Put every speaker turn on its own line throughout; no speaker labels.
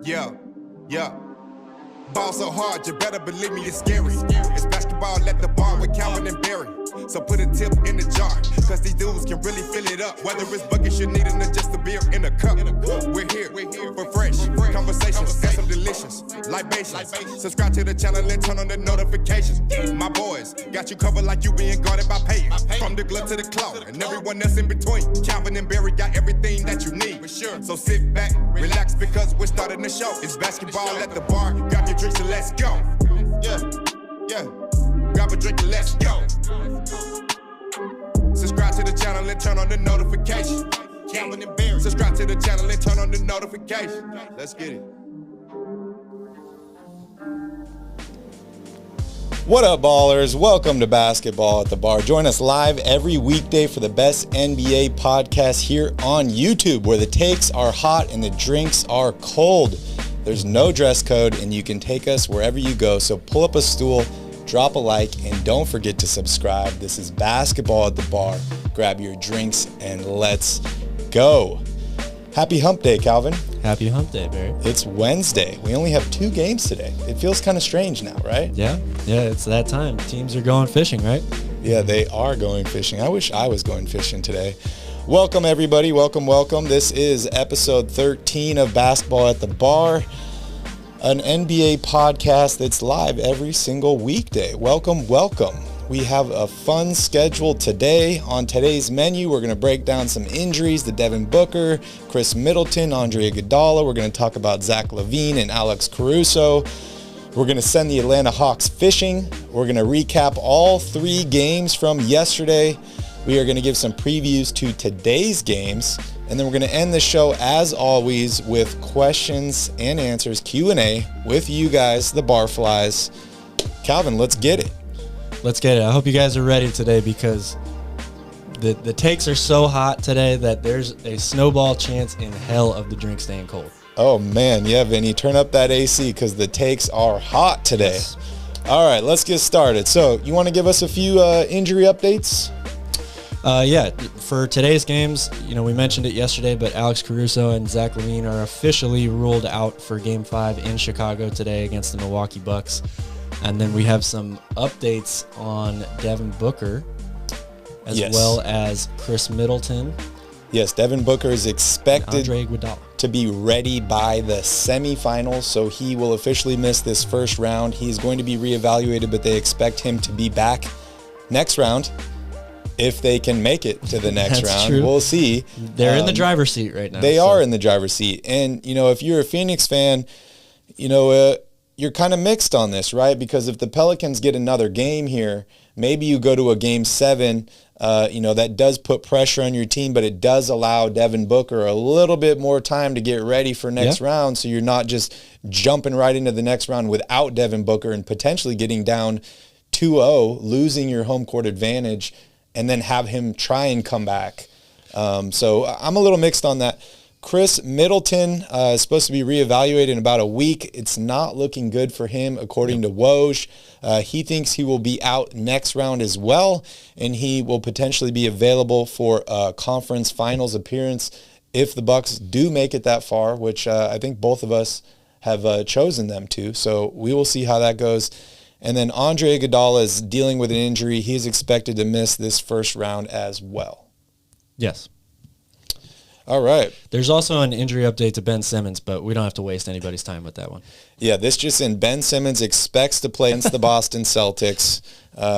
Yeah, yeah. Ball so hard, you better believe me, it's scary. It's basketball at the bar with Calvin and Barry. So put a tip in the jar, cause these dudes can really fill it up. Whether it's buckets you need or just a beer in a cup. We're here for fresh conversations and some delicious libations. Subscribe to the channel and turn on the notifications. My boys got you covered like you being guarded by Peyton. From the glove to the claw and everyone else in between. Calvin and Barry got everything that you need. For sure. So sit back, relax, because we're starting the show. It's basketball at the bar. Grab your drinks and let's go. Yeah. Grab a drink and let's go. Subscribe to the channel and turn on the notification. Calvin and Barry. Subscribe to the channel and turn on the notification. Let's get it.
What up, ballers? Welcome to Basketball at the Bar. Join us live every weekday for the best NBA podcast here on YouTube, where the takes are hot and the drinks are cold. There's no dress code, and you can take us wherever you go. So pull up a stool, drop a like, and don't forget to subscribe. This is Basketball at the Bar. Grab your drinks and let's go. Happy hump day, Calvin.
Happy hump day, Barry.
It's Wednesday. We only have 2 games today. It feels kind of strange now, right?
Yeah, it's that time. Teams are going fishing, right?
Yeah, they are going fishing. I wish I was going fishing today. Welcome, everybody. Welcome. This is episode 13 of Basketball at the Bar, an NBA podcast that's live every single weekday. Welcome. We have a fun schedule today. On today's menu, we're going to break down some injuries to Devin Booker, Chris Middleton, Andre Iguodala. We're going to talk about Zach LaVine and Alex Caruso. We're going to send the Atlanta Hawks fishing. We're going to recap all 3 games from yesterday. We are going to give some previews to today's games. And then we're going to end the show, as always, with questions and answers, Q&A, with you guys, the Barflies. Calvin, let's get it.
Let's get it. I hope you guys are ready today, because the takes are so hot today that there's a snowball chance in hell of the drink staying cold.
Oh, man. Yeah, Vinny, turn up that AC, because the takes are hot today.
Yes.
All right, let's get started. So you want to give us a few injury updates?
Yeah, for today's games, we mentioned it yesterday, but Alex Caruso and Zach LaVine are officially ruled out for Game 5 in Chicago today against the Milwaukee Bucks. And then we have some updates on Devin Booker, as well as Chris Middleton.
Yes, Devin Booker is expected to be ready by the semifinals, so he will officially miss this first round. He's going to be reevaluated, but they expect him to be back next round if they can make it to the next round.
True.
We'll see.
They're in the driver's seat right now.
They are in the driver's seat. And, if you're a Phoenix fan, you're kind of mixed on this, right? Because if the Pelicans get another game here, maybe you go to a Game 7, that does put pressure on your team, but it does allow Devin Booker a little bit more time to get ready for next round, so you're not just jumping right into the next round without Devin Booker and potentially getting down 2-0, losing your home court advantage, and then have him try and come back. So I'm a little mixed on that. Chris Middleton is supposed to be reevaluated in about a week. It's not looking good for him, according to Woj. He thinks he will be out next round as well, and he will potentially be available for a conference finals appearance if the Bucks do make it that far, which I think both of us have chosen them to. So we will see how that goes. And then Andre Iguodala is dealing with an injury. He's expected to miss this first round as well.
Yes.
All right.
There's also an injury update to Ben Simmons, but we don't have to waste anybody's time with that one.
Yeah, this just in. Ben Simmons expects to play against the Boston Celtics.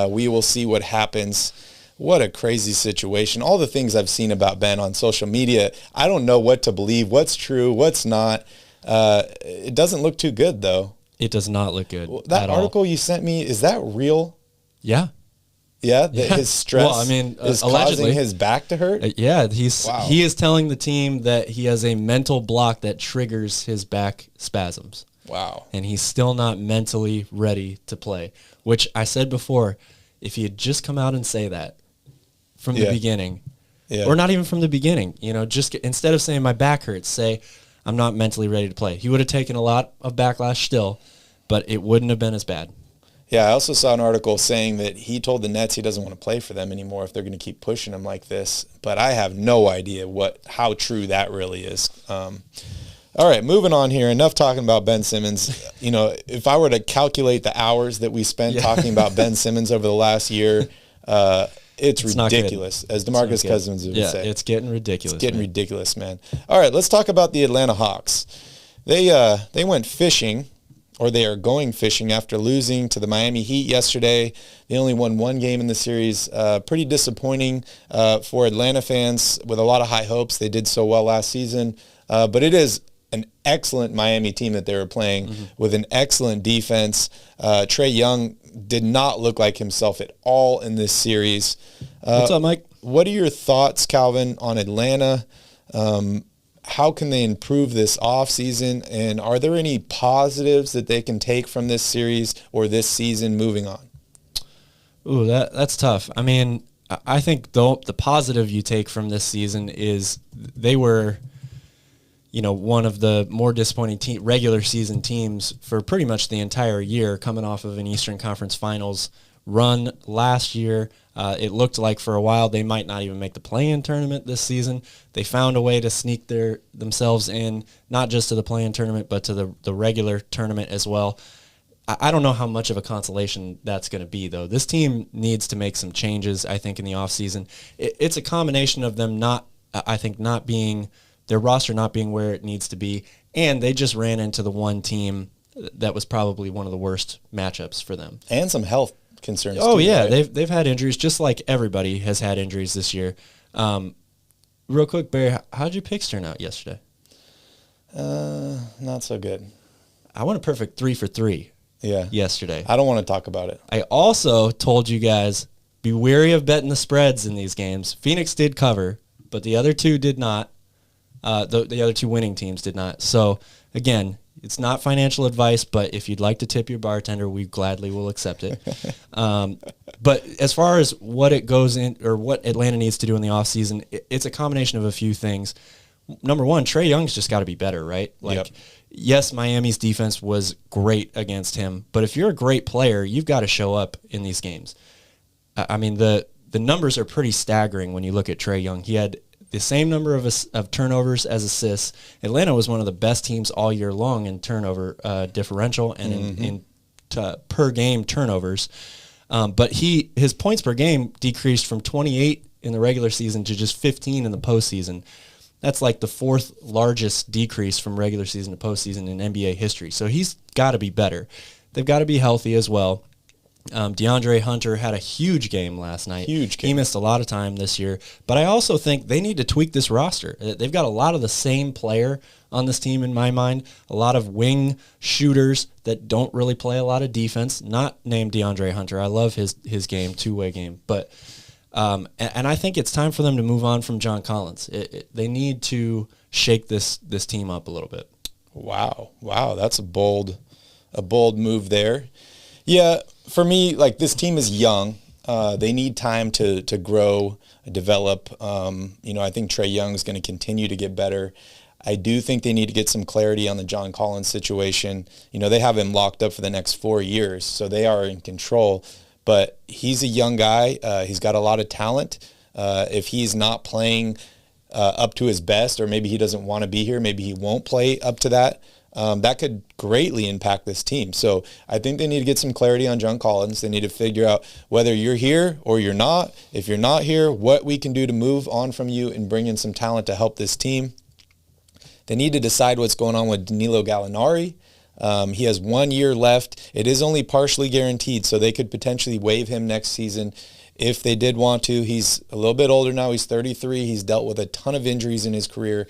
We will see what happens. What a crazy situation. All the things I've seen about Ben on social media, I don't know what to believe, what's true, what's not. It doesn't look too good, though.
It does not look good.
That article you sent me, is that real?
Yeah.
Yeah, his stress is
allegedly
causing his back to hurt?
He is telling the team that he has a mental block that triggers his back spasms.
Wow.
And he's still not mentally ready to play, which I said before, if he had just come out and say that from the beginning, or not even from the beginning, just instead of saying my back hurts, say I'm not mentally ready to play. He would have taken a lot of backlash still, but it wouldn't have been as bad.
Yeah, I also saw an article saying that he told the Nets he doesn't want to play for them anymore if they're going to keep pushing him like this. But I have no idea how true that really is. All right, moving on here. Enough talking about Ben Simmons. You know, if I were to calculate the hours that we spent talking about Ben Simmons over the last year, it's ridiculous, as DeMarcus Cousins would say.
It's getting ridiculous.
It's getting ridiculous, man. All right, let's talk about the Atlanta Hawks. They went fishing, or they are going fishing after losing to the Miami Heat yesterday. They only won one game in the series. Pretty disappointing for Atlanta fans with a lot of high hopes. They did so well last season, but it is an excellent Miami team that they were playing with an excellent defense. Trae Young did not look like himself at all in this series.
What's up, Mike?
What are your thoughts, Calvin, on Atlanta? How can they improve this offseason? And are there any positives that they can take from this series or this season moving on?
Ooh, that's tough. I mean, I think the positive you take from this season is they were, you know, one of the more disappointing regular season teams for pretty much the entire year, coming off of an Eastern Conference Finals run last year. It looked like for a while they might not even make the play-in tournament this season. They found a way to sneak themselves in, not just to the play-in tournament, but to the regular tournament as well. I don't know how much of a consolation that's going to be, though. This team needs to make some changes, I think, in the offseason. It's a combination of them not being – their roster not being where it needs to be, and they just ran into the one team that was probably one of the worst matchups for them.
And some health concerns.
Oh,
too,
yeah.
right?
They've had injuries, just like everybody has had injuries this year. Real quick, Barry, how'd your picks turn out yesterday?
Not so good.
I went a perfect 3 for 3 yesterday.
I don't want to talk about it.
I also told you guys, be wary of betting the spreads in these games. Phoenix did cover, but the other two did not. The other two winning teams did not. So, again, it's not financial advice, but if you'd like to tip your bartender, we gladly will accept it. But as far as what it goes in, or what Atlanta needs to do in the offseason, it's a combination of a few things. Number one, Trae Young's just got to be better, right? Yes, Miami's defense was great against him, but if you're a great player, you've got to show up in these games. I mean, the numbers are pretty staggering when you look at Trae Young. He had the same number of turnovers as assists. Atlanta was one of the best teams all year long in turnover differential and in per game turnovers. But his points per game decreased from 28 in the regular season to just 15 in the postseason. That's like the fourth largest decrease from regular season to postseason in NBA history. So he's got to be better. They've got to be healthy as well. DeAndre Hunter had a huge game last night.
Huge game.
He missed a lot of time this year. But I also think they need to tweak this roster. They've got a lot of the same player on this team in my mind. A lot of wing shooters that don't really play a lot of defense. Not named DeAndre Hunter. I love his game, two-way game. But and I think it's time for them to move on from John Collins. They need to shake this team up a little bit.
Wow, that's a bold move there. Yeah, for me, like, this team is young. They need time to grow, develop. I think Trae Young is going to continue to get better. I do think they need to get some clarity on the John Collins situation. They have him locked up for the next 4 years, so they are in control. But he's a young guy. He's got a lot of talent. If he's not playing up to his best, or maybe he doesn't want to be here, maybe he won't play up to that, that could greatly impact this team. So I think they need to get some clarity on John Collins. They need to figure out whether you're here or you're not. If you're not here, what we can do to move on from you and bring in some talent to help this team. They need to decide what's going on with Danilo Gallinari. He has 1 year left. It is only partially guaranteed, so they could potentially waive him next season if they did want to. He's a little bit older now. He's 33. He's dealt with a ton of injuries in his career.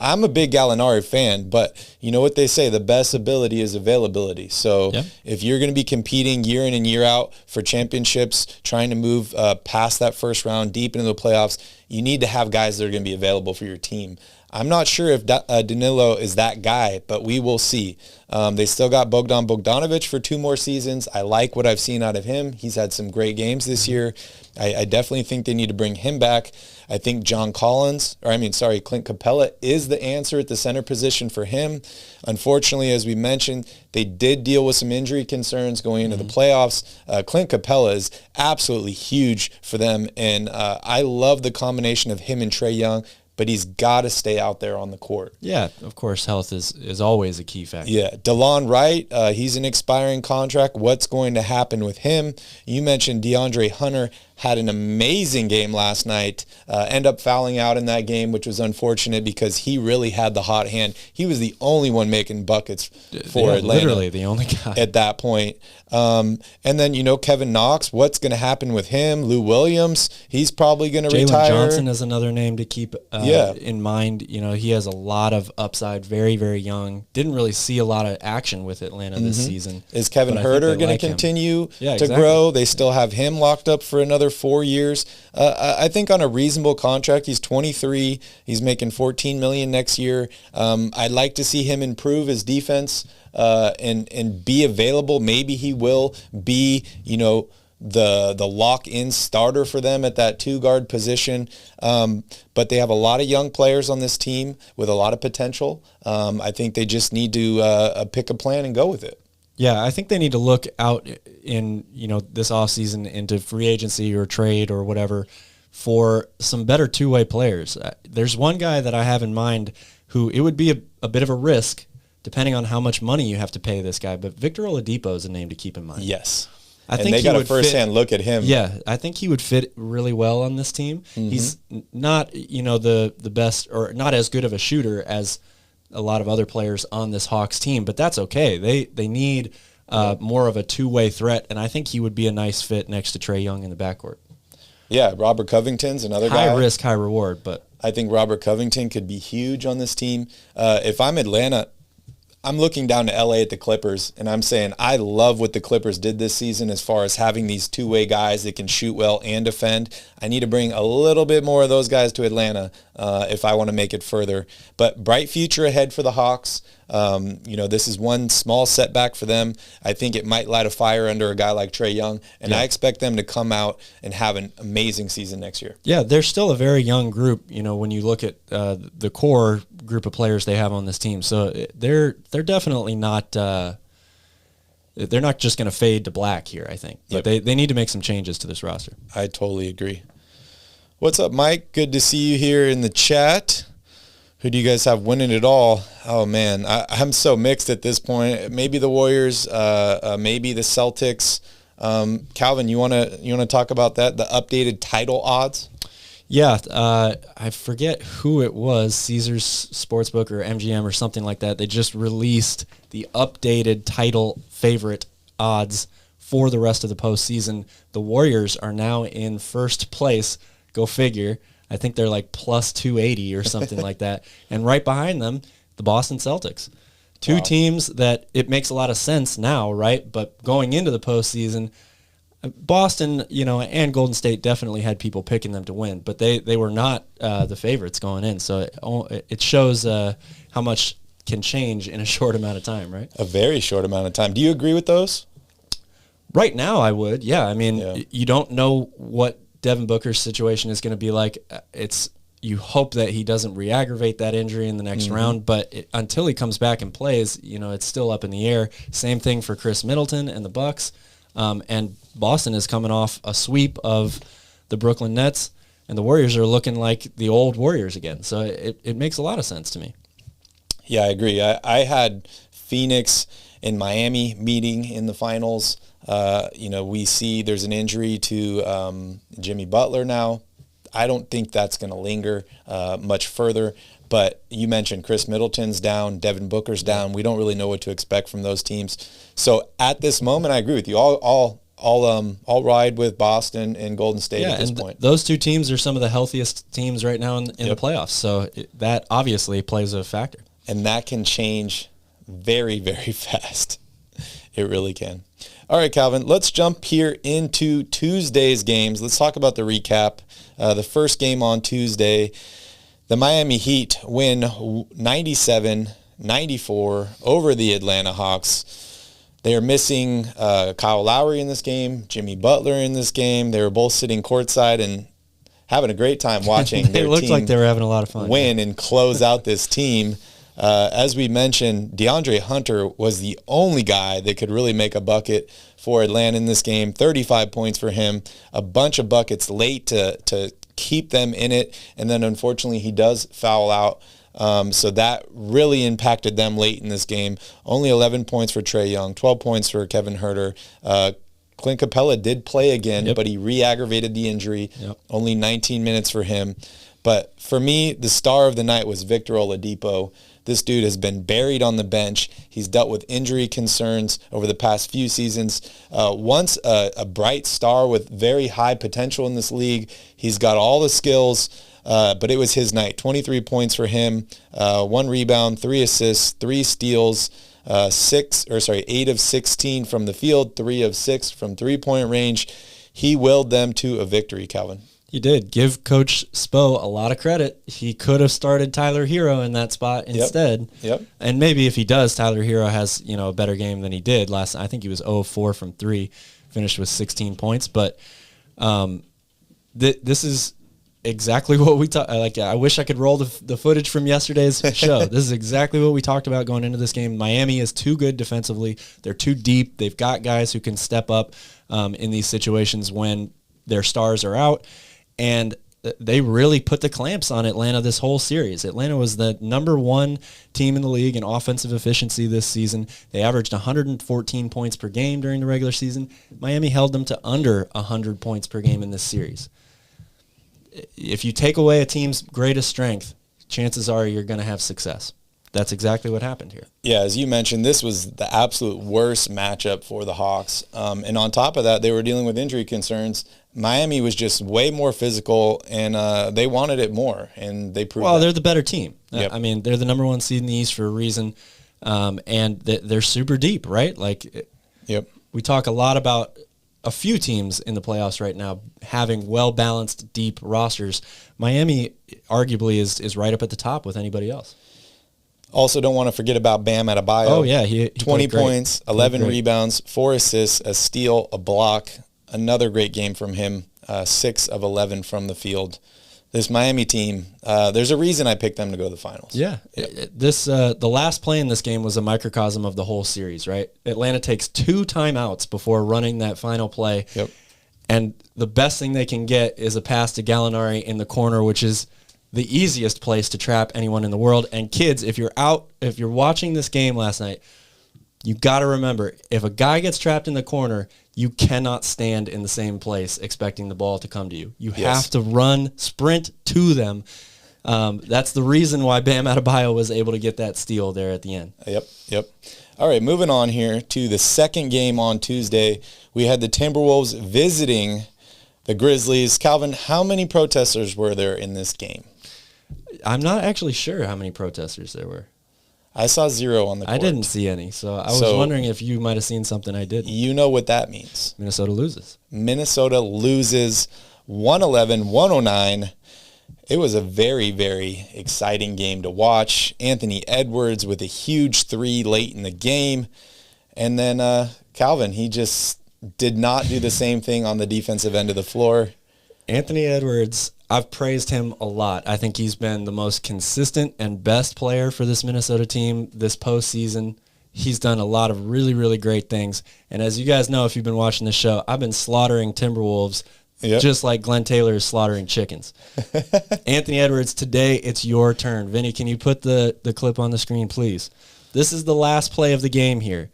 I'm a big Gallinari fan, but you know what they say, the best ability is availability. So if you're going to be competing year in and year out for championships, trying to move past that first round, deep into the playoffs, you need to have guys that are going to be available for your team. I'm not sure if Danilo is that guy, but we will see. They still got Bogdan Bogdanovic for 2 more seasons. I like what I've seen out of him. He's had some great games this year. I definitely think they need to bring him back. I think Clint Capella is the answer at the center position for him. Unfortunately, as we mentioned, they did deal with some injury concerns going into the playoffs. Clint Capella is absolutely huge for them, and I love the combination of him and Trae Young. but he's got to stay out there on the court.
Yeah, of course, health is always a key factor.
Yeah, DeLon Wright, he's an expiring contract. What's going to happen with him? You mentioned DeAndre Hunter had an amazing game last night, end up fouling out in that game, which was unfortunate because he really had the hot hand. He was the only one making buckets for Atlanta.
Literally the only guy.
At that point. And then, Kevin Knox, what's going to happen with him? Lou Williams, he's probably going to retire.
Jalen Johnson is another name to keep in mind. He has a lot of upside, very, very young. Didn't really see a lot of action with Atlanta this season.
Is Kevin Huerter going to continue to grow? They still have him locked up for another 4 years. I think on a reasonable contract. He's 23. He's making $14 million next year. I'd like to see him improve his defense and be available. Maybe he will be, the lock-in starter for them at that two-guard position. But they have a lot of young players on this team with a lot of potential. I think they just need to pick a plan and go with it.
Yeah, I think they need to look out in, this offseason into free agency or trade or whatever for some better two-way players. There's one guy that I have in mind who it would be a bit of a risk depending on how much money you have to pay this guy, but Victor Oladipo is a name to keep in mind.
Yes.
I
and
think
they got a first-hand look at him.
Yeah, I think he would fit really well on this team. Mm-hmm. He's not, the best or not as good of a shooter as a lot of other players on this Hawks team, but that's okay. They need more of a two-way threat, and I think he would be a nice fit next to Trae Young in the backcourt.
Yeah, Robert Covington's another guy.
High risk, high reward, but
I think Robert Covington could be huge on this team. If I'm Atlanta, I'm looking down to LA at the Clippers, and I'm saying I love what the Clippers did this season as far as having these two-way guys that can shoot well and defend. I need to bring a little bit more of those guys to Atlanta if I want to make it further. But bright future ahead for the Hawks. This is one small setback for them. I think it might light a fire under a guy like Trae Young, and I expect them to come out and have an amazing season next year.
Yeah, they're still a very young group, when you look at the core group of players they have on this team. So they're definitely not they're not just going to fade to black here, I think. But they need to make some changes to this roster.
I totally agree. What's up, Mike? Good to see you here in the chat. Who do you guys have winning it all? Oh, man, I'm so mixed at this point. Maybe the Warriors, maybe the Celtics. Calvin, you want to talk about that, the updated title odds?
Yeah, I forget who it was, Caesars Sportsbook or MGM or something like that. They just released the updated title favorite odds for the rest of the postseason. The Warriors are now in first place. Go figure. I think they're like plus 280 or something like that. And right behind them, the Boston Celtics. Two teams that it makes a lot of sense now, right? But going into the postseason, Boston, and Golden State definitely had people picking them to win, but they were not the favorites going in. So it shows how much can change in a short amount of time, right?
A very short amount of time. Do you agree with those?
Right now, I would. Yeah, I mean, you don't know what Devin Booker's situation is going to be like. You hope that he doesn't re-aggravate that injury in the next round, but until he comes back and plays, it's still up in the air. Same thing for Chris Middleton and the Bucks. And Boston is coming off a sweep of the Brooklyn Nets, and the Warriors are looking like the old Warriors again. So it makes a lot of sense to me. Yeah,
I agree. I had Phoenix and Miami meeting in the finals. We see there's an injury to Jimmy Butler now. I don't think that's going to linger much further. But you mentioned Chris Middleton's down, Devin Booker's down. We don't really know what to expect from those teams. So at this moment, I agree with you. I'll ride with Boston and Golden State at this point.
Those two teams are some of the healthiest teams right now in the playoffs. So that obviously plays a factor.
And that can change very, very fast. It really can. All right, Calvin, let's jump here into Tuesday's games. Let's talk about the recap. The first game on Tuesday, the Miami Heat win 97-94 over the Atlanta Hawks. They are missing Kyle Lowry in this game, Jimmy Butler in this game. They were both sitting courtside and having a great time watching
their
team
team like they were having a lot of fun.
Win and close out this team. As we mentioned, DeAndre Hunter was the only guy that could really make a bucket for Atlanta in this game. 35 points for him, a bunch of buckets late to keep them in it. And then unfortunately he does foul out. So that really impacted them late in this game. Only 11 points for Trae Young, 12 points for Kevin Huerter. Clint Capella did play again, but he re-aggravated the injury. Only 19 minutes for him. But for me, the star of the night was Victor Oladipo. This dude has been buried on the bench. He's dealt with injury concerns over the past few seasons. Once a bright star with very high potential in this league. He's got all the skills, but it was his night. 23 points for him, 1 rebound, 3 assists, 3 steals, 8 of 16 from the field, 3 of 6 from three-point range. He willed them to a victory, Calvin.
He did. Give Coach Spo a lot of credit. He could have started Tyler Hero in that spot instead. And maybe if he does, Tyler Hero has, a better game than he did last night. I think he was 0 of 4 from 3, finished with 16 points. But this is exactly what we talked. I wish I could roll the footage from yesterday's show. This is exactly what we talked about going into this game. Miami is too good defensively. They're too deep. They've got guys who can step up in these situations when their stars are out. And they really put the clamps on Atlanta this whole series. Atlanta was the number 1 team in the league in offensive efficiency this season. They averaged 114 points per game during the regular season. Miami held them to under 100 points per game in this series. If you take away a team's greatest strength, chances are you're going to have success. That's exactly what happened here.
Yeah, as you mentioned, this was the absolute worst matchup for the Hawks. And on top of that, they were dealing with injury concerns. Miami was just way more physical, and they wanted it more, and they proved that.
They're the better team. I mean, they're the number 1 seed in the East for a reason, and they're super deep, right? We talk a lot about a few teams in the playoffs right now having well-balanced, deep rosters. Miami arguably is right up at the top with anybody else.
Also, don't want to forget about Bam Adebayo.
Oh, yeah. He
20 points, 11 rebounds, 4 assists, a steal, a block. Another great game from him, 6 of 11 from the field. This Miami team, there's a reason I picked them to go to the finals.
Yeah. The last play in this game was a microcosm of the whole series, right? Atlanta takes 2 timeouts before running that final play. And the best thing they can get is a pass to Gallinari in the corner, which is the easiest place to trap anyone in the world. And kids, if you're watching this game last night, you got to remember, if a guy gets trapped in the corner, you cannot stand in the same place expecting the ball to come to you. You have to sprint to them. That's the reason why Bam Adebayo was able to get that steal there at the end.
Yep. All right, moving on here to the second game on Tuesday. We had the Timberwolves visiting the Grizzlies. Calvin, how many protesters were there in this game?
I'm not actually sure how many protesters there were.
I saw 0 on the court.
I didn't see any, so I was wondering if you might have seen something I didn't.
You know what that means.
Minnesota loses.
Minnesota loses 111-109. It was a very, very exciting game to watch. Anthony Edwards with a huge 3 late in the game. And then Calvin, he just did not do the same thing on the defensive end of the floor.
Anthony Edwards, I've praised him a lot. I think he's been the most consistent and best player for this Minnesota team this postseason. He's done a lot of really, really great things. And as you guys know, if you've been watching this show, I've been slaughtering Timberwolves just like Glenn Taylor is slaughtering chickens. Anthony Edwards, today it's your turn. Vinny, can you put the clip on the screen, please? This is the last play of the game here.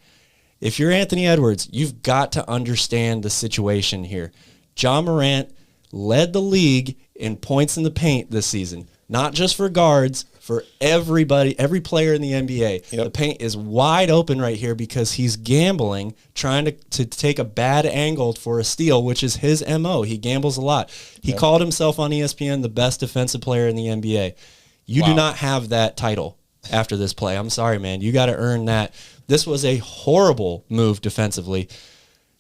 If you're Anthony Edwards, you've got to understand the situation here. Ja Morant led the league in points in the paint this season, not just for guards, for everybody, every player in the NBA. The paint is wide open right here because he's gambling, trying to take a bad angle for a steal, which is his MO. He gambles a lot. He called himself on ESPN the best defensive player in the NBA. You do not have that title after this play. I'm sorry, man. You got to earn that. This was a horrible move defensively.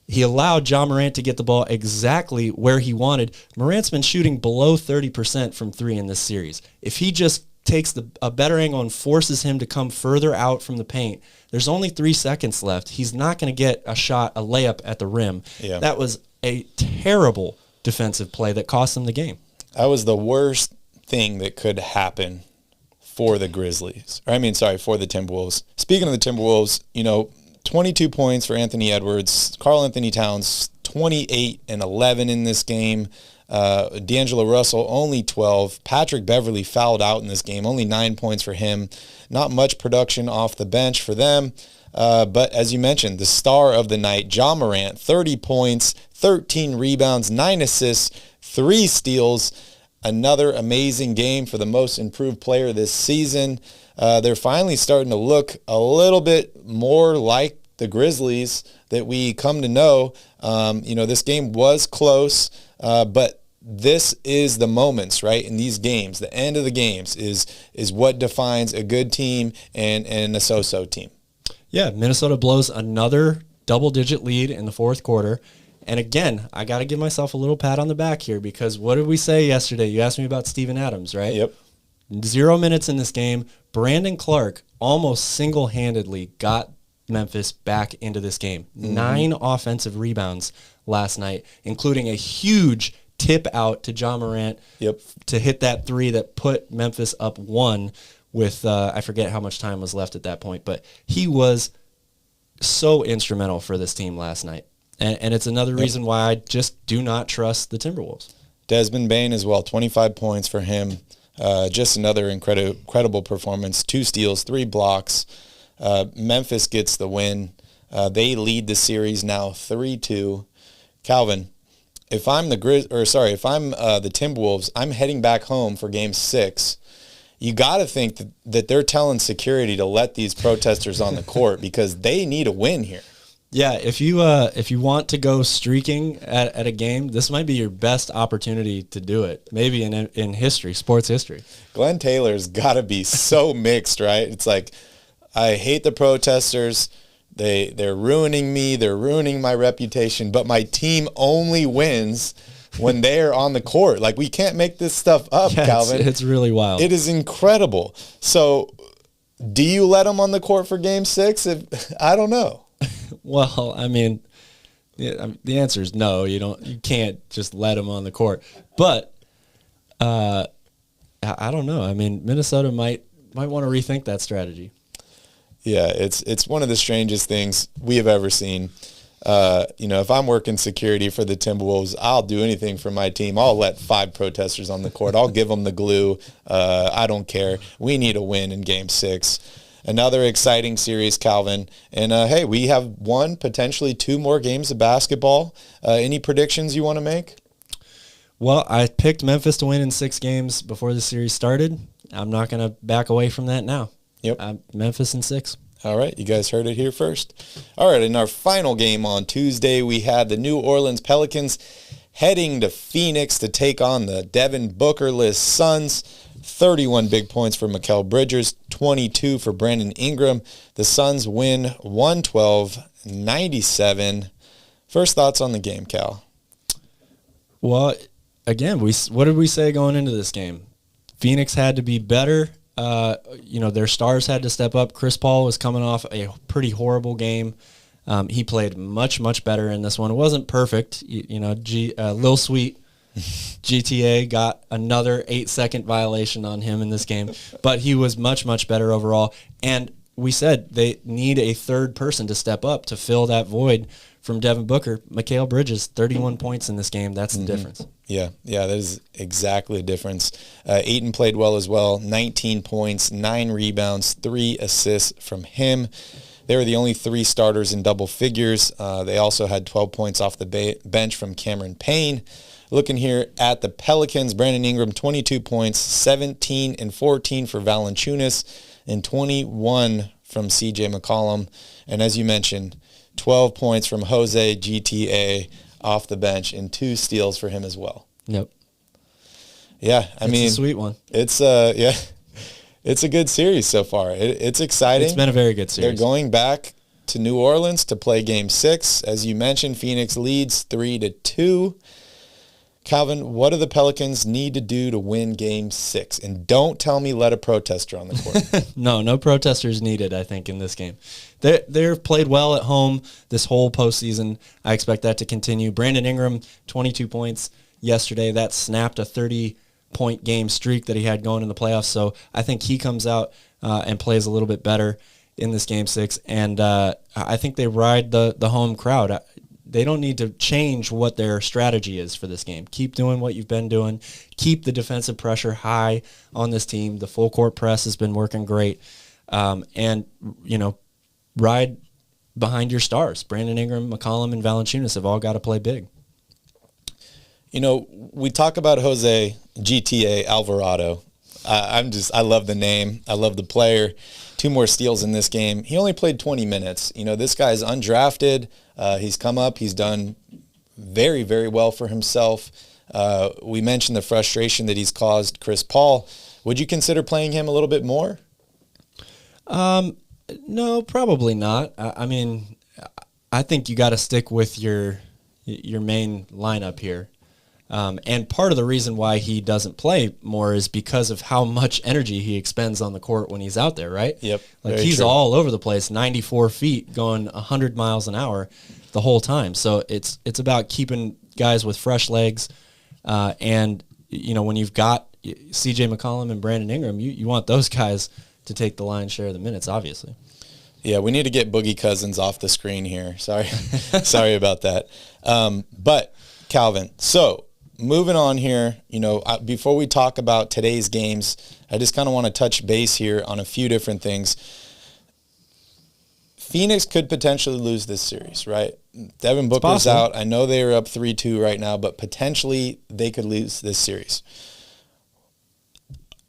He allowed Ja Morant to get the ball exactly where he wanted. Morant's been shooting below 30% from 3 in this series. If he just takes a better angle and forces him to come further out from the paint, there's only 3 seconds left. He's not going to get a layup at the rim. That was a terrible defensive play that cost them the game.
That was the worst thing that could happen for the Grizzlies. For the Timberwolves. Speaking of the Timberwolves, 22 points for Anthony Edwards. Karl Anthony Towns, 28 and 11 in this game. D'Angelo Russell, only 12. Patrick Beverly fouled out in this game, only 9 points for him. Not much production off the bench for them. But as you mentioned, the star of the night, Ja Morant, 30 points, 13 rebounds, 9 assists, 3 steals. Another amazing game for the most improved player this season. They're finally starting to look a little bit more like the Grizzlies that we come to know. This game was close, but this is the moments, right? In these games, the end of the games is what defines a good team and a so-so team.
Yeah, Minnesota blows another double-digit lead in the fourth quarter. And again, I got to give myself a little pat on the back here because what did we say yesterday? You asked me about Steven Adams, right?
Yep.
0 minutes in this game. Brandon Clark almost single-handedly got Memphis back into this game. 9 offensive rebounds last night, including a huge tip out to Ja Morant to hit that 3 that put Memphis up 1 with, I forget how much time was left at that point, but he was so instrumental for this team last night. And it's another reason why I just do not trust the Timberwolves.
Desmond Bane as well, 25 points for him. Just another incredible performance. 2 steals, 3 blocks. Memphis gets the win. They lead the series now 3-2. Calvin, if I'm the Timberwolves, I'm heading back home for Game 6. You got to think that they're telling security to let these protesters on the court because they need a win here.
Yeah, if you want to go streaking at a game, this might be your best opportunity to do it. Maybe in history, sports history.
Glenn Taylor's got to be so mixed, right? It's like, I hate the protesters. They're ruining me. They're ruining my reputation. But my team only wins when they're on the court. Like, we can't make this stuff up, Calvin.
It's really wild.
It is incredible. So, do you let them on the court for Game 6? I don't know.
Well, I mean, the answer is no. You can't just let them on the court. But I don't know. I mean, Minnesota might want to rethink that strategy.
Yeah, it's one of the strangest things we have ever seen. If I'm working security for the Timberwolves, I'll do anything for my team. I'll let 5 protesters on the court. I'll give them the glue. I don't care. We need a win in Game 6. Another exciting series, Calvin. And, hey, we have 1, potentially 2 more games of basketball. Any predictions you want to make?
Well, I picked Memphis to win in 6 games before the series started. I'm not going to back away from that now.
Yep.
Memphis in 6.
All right, you guys heard it here first. All right, in our final game on Tuesday, we had the New Orleans Pelicans heading to Phoenix to take on the Devin Booker-less Suns. 31 big points for Mikal Bridges, 22 for Brandon Ingram. The Suns win 112-97. First thoughts on the game, Cal?
Well, again, what did we say going into this game? Phoenix had to be better. Their stars had to step up. Chris Paul was coming off a pretty horrible game. He played much, much better in this one. It wasn't perfect. Lil Sweet, GTA, got another 8-second violation on him in this game. But he was much, much better overall. And we said they need a third person to step up to fill that void from Devin Booker. Mikal Bridges, 31 points in this game. That's the difference.
Yeah, that is exactly the difference. Ayton played well as well. 19 points, 9 rebounds, 3 assists from him. They were the only 3 starters in double figures. They also had 12 points off the bench from Cameron Payne. Looking here at the Pelicans, Brandon Ingram, 22 points, 17 and 14 for Valanciunas, and 21 from C.J. McCollum. And as you mentioned, 12 points from Jose GTA off the bench and 2 steals for him as well.
Yep.
Yeah,
It's a sweet one.
It's it's a good series so far. It's exciting.
It's been a very good series.
They're going back to New Orleans to play Game 6. As you mentioned, Phoenix leads 3-2. Calvin, what do the Pelicans need to do to win Game 6? And don't tell me let a protester on the court.
No protesters needed, I think, in this game. They've played well at home this whole postseason. I expect that to continue. Brandon Ingram, 22 points yesterday. That snapped a 30-point game streak that he had going in the playoffs. So I think he comes out and plays a little bit better in this Game 6. And I think they ride the home crowd. they don't need to change what their strategy is for this game. Keep doing what you've been doing. Keep the defensive pressure high on this team. The full court press has been working great. And, ride behind your stars. Brandon Ingram, McCollum, and Valanciunas have all got to play big.
We talk about Jose GTA Alvarado. I love the name. I love the player. 2 more steals in this game. He only played 20 minutes. This guy's undrafted. He's come up. He's done very, very well for himself. We mentioned the frustration that he's caused Chris Paul. Would you consider playing him a little bit more?
No, probably not. I think you got to stick with your main lineup here. And part of the reason why he doesn't play more is because of how much energy he expends on the court when he's out there, right?
Yep.
Like he's
true.
all over the place, 94 feet, going 100 miles an hour the whole time. So it's about keeping guys with fresh legs. And, when you've got C.J. McCollum and Brandon Ingram, you want those guys to take the lion's share of the minutes, obviously.
Yeah, we need to get Boogie Cousins off the screen here. Sorry about that. But, Calvin, so moving on here, before we talk about today's games, I just kind of want to touch base here on a few different things. Phoenix could potentially lose this series, right? Devin Booker's out. I know they're up 3-2 right now, but potentially they could lose this series.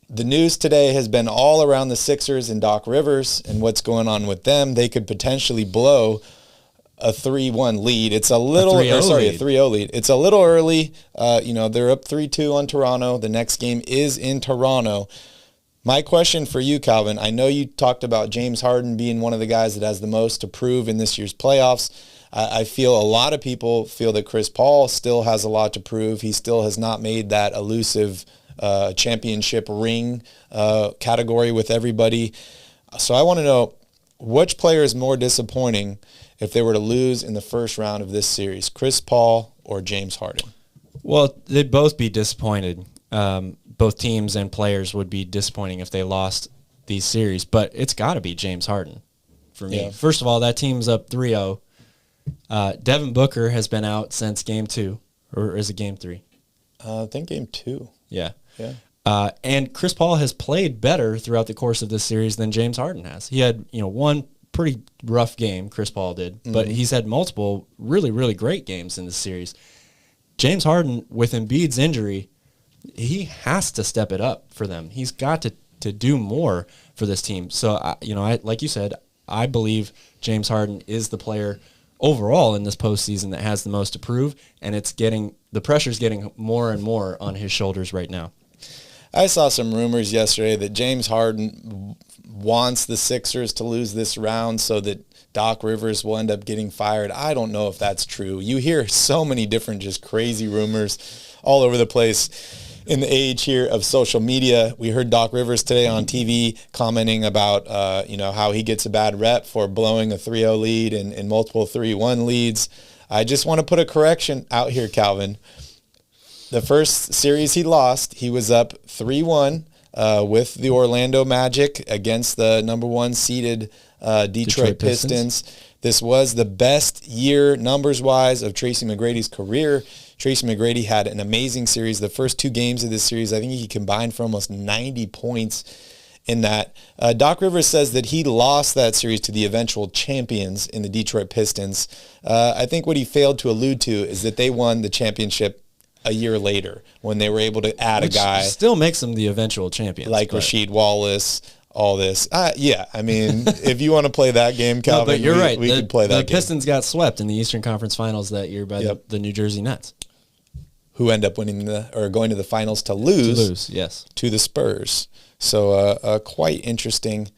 The news today has been all around the Sixers and Doc Rivers and what's going on with them. They could potentially blow a 3-1 lead. It's a 3-0 lead. It's a little early. They're up 3-2 on Toronto. The next game is in Toronto. My question for you, Calvin, I know you talked about James Harden being one of the guys that has the most to prove in this year's playoffs. I feel a lot of people feel that Chris Paul still has a lot to prove. He still has not made that elusive championship ring category with everybody. So I want to know, which player is more disappointing if they were to lose in the first round of this series, Chris Paul or James Harden?
Well, they'd both be disappointed. Both teams and players would be disappointing if they lost these series, but it's got to be James Harden for me. Yeah. First of all, that team's up 3-0. Devin Booker has been out since game 2, or is it game 3?
I think game 2.
Yeah. And Chris Paul has played better throughout the course of this series than James Harden has. He had, one pretty rough game, Chris Paul did, but he's had multiple really, really great games in this series. James Harden, with Embiid's injury, he has to step it up for them. He's got to do more for this team. So, I like you said, I believe James Harden is the player overall in this postseason that has the most to prove, and the pressure's getting more and more on his shoulders right now.
I saw some rumors yesterday that James Harden wants the Sixers to lose this round so that Doc Rivers will end up getting fired. I don't know if that's true. You hear so many different just crazy rumors all over the place in the age here of social media. We heard Doc Rivers today on TV commenting about how he gets a bad rep for blowing a 3-0 lead and multiple 3-1 leads. I just want to put a correction out here, Calvin. The first series he lost, he was up 3-1 with the Orlando Magic against the number 1 seeded Detroit Pistons. This was the best year numbers-wise of Tracy McGrady's career. Tracy McGrady had an amazing series. The first 2 games of this series, I think he combined for almost 90 points in that. Doc Rivers says that he lost that series to the eventual champions in the Detroit Pistons. I think what he failed to allude to is that they won the championship a year later when they were able to add a guy.
Still makes them the eventual champions.
Like Rasheed Wallace, all this. If you want to play that game, Calvin,
but you're right.
We could play that game.
The Pistons got swept in the Eastern Conference Finals that year by the New Jersey Nets,
who end up winning going to the finals to lose to the Spurs. So quite interesting.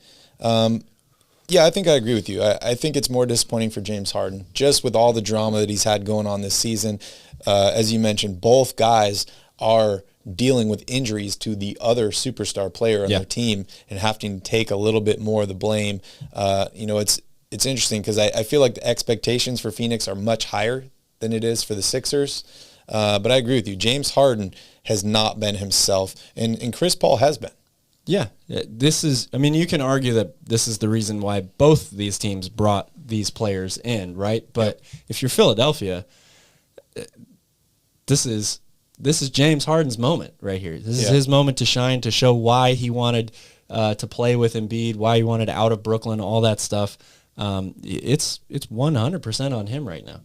I think I agree with you. I think it's more disappointing for James Harden, just with all the drama that he's had going on this season. As you mentioned, both guys are dealing with injuries to the other superstar player on their team and having to take a little bit more of the blame. It's interesting because I feel like the expectations for Phoenix are much higher than it is for the Sixers. But I agree with you. James Harden has not been himself, and Chris Paul has been.
Yeah, this is, I mean, you can argue that this is the reason why both these teams brought these players in, right? But if you're Philadelphia, this is James Harden's moment right here. This is his moment to shine, to show why he wanted to play with Embiid, why he wanted out of Brooklyn, all that stuff. It's 100% on him right now.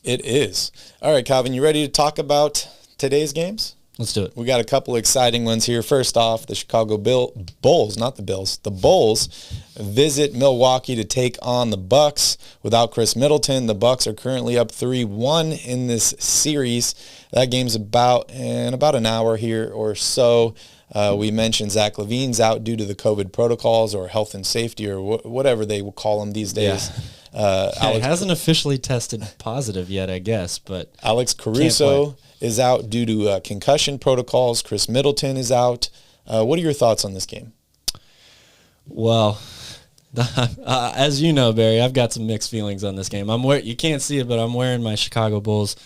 It is. All right, Calvin, you ready to talk about today's games?
Let's do it.
We got a couple exciting ones here. First off, the Chicago Bulls, not the Bills. The Bulls visit Milwaukee to take on the Bucks. Without Chris Middleton, the Bucks are currently up 3-1 in this series. That game's about an hour here or so. We mentioned Zach LaVine's out due to the COVID protocols or health and safety or whatever they will call them these days.
It hasn't officially tested positive yet, I guess, but
Alex Caruso is out due to concussion protocols. Chris Middleton is out. What are your thoughts on this game?
Well, as you know, Barry, I've got some mixed feelings on this game. You can't see it, but I'm wearing my Chicago Bulls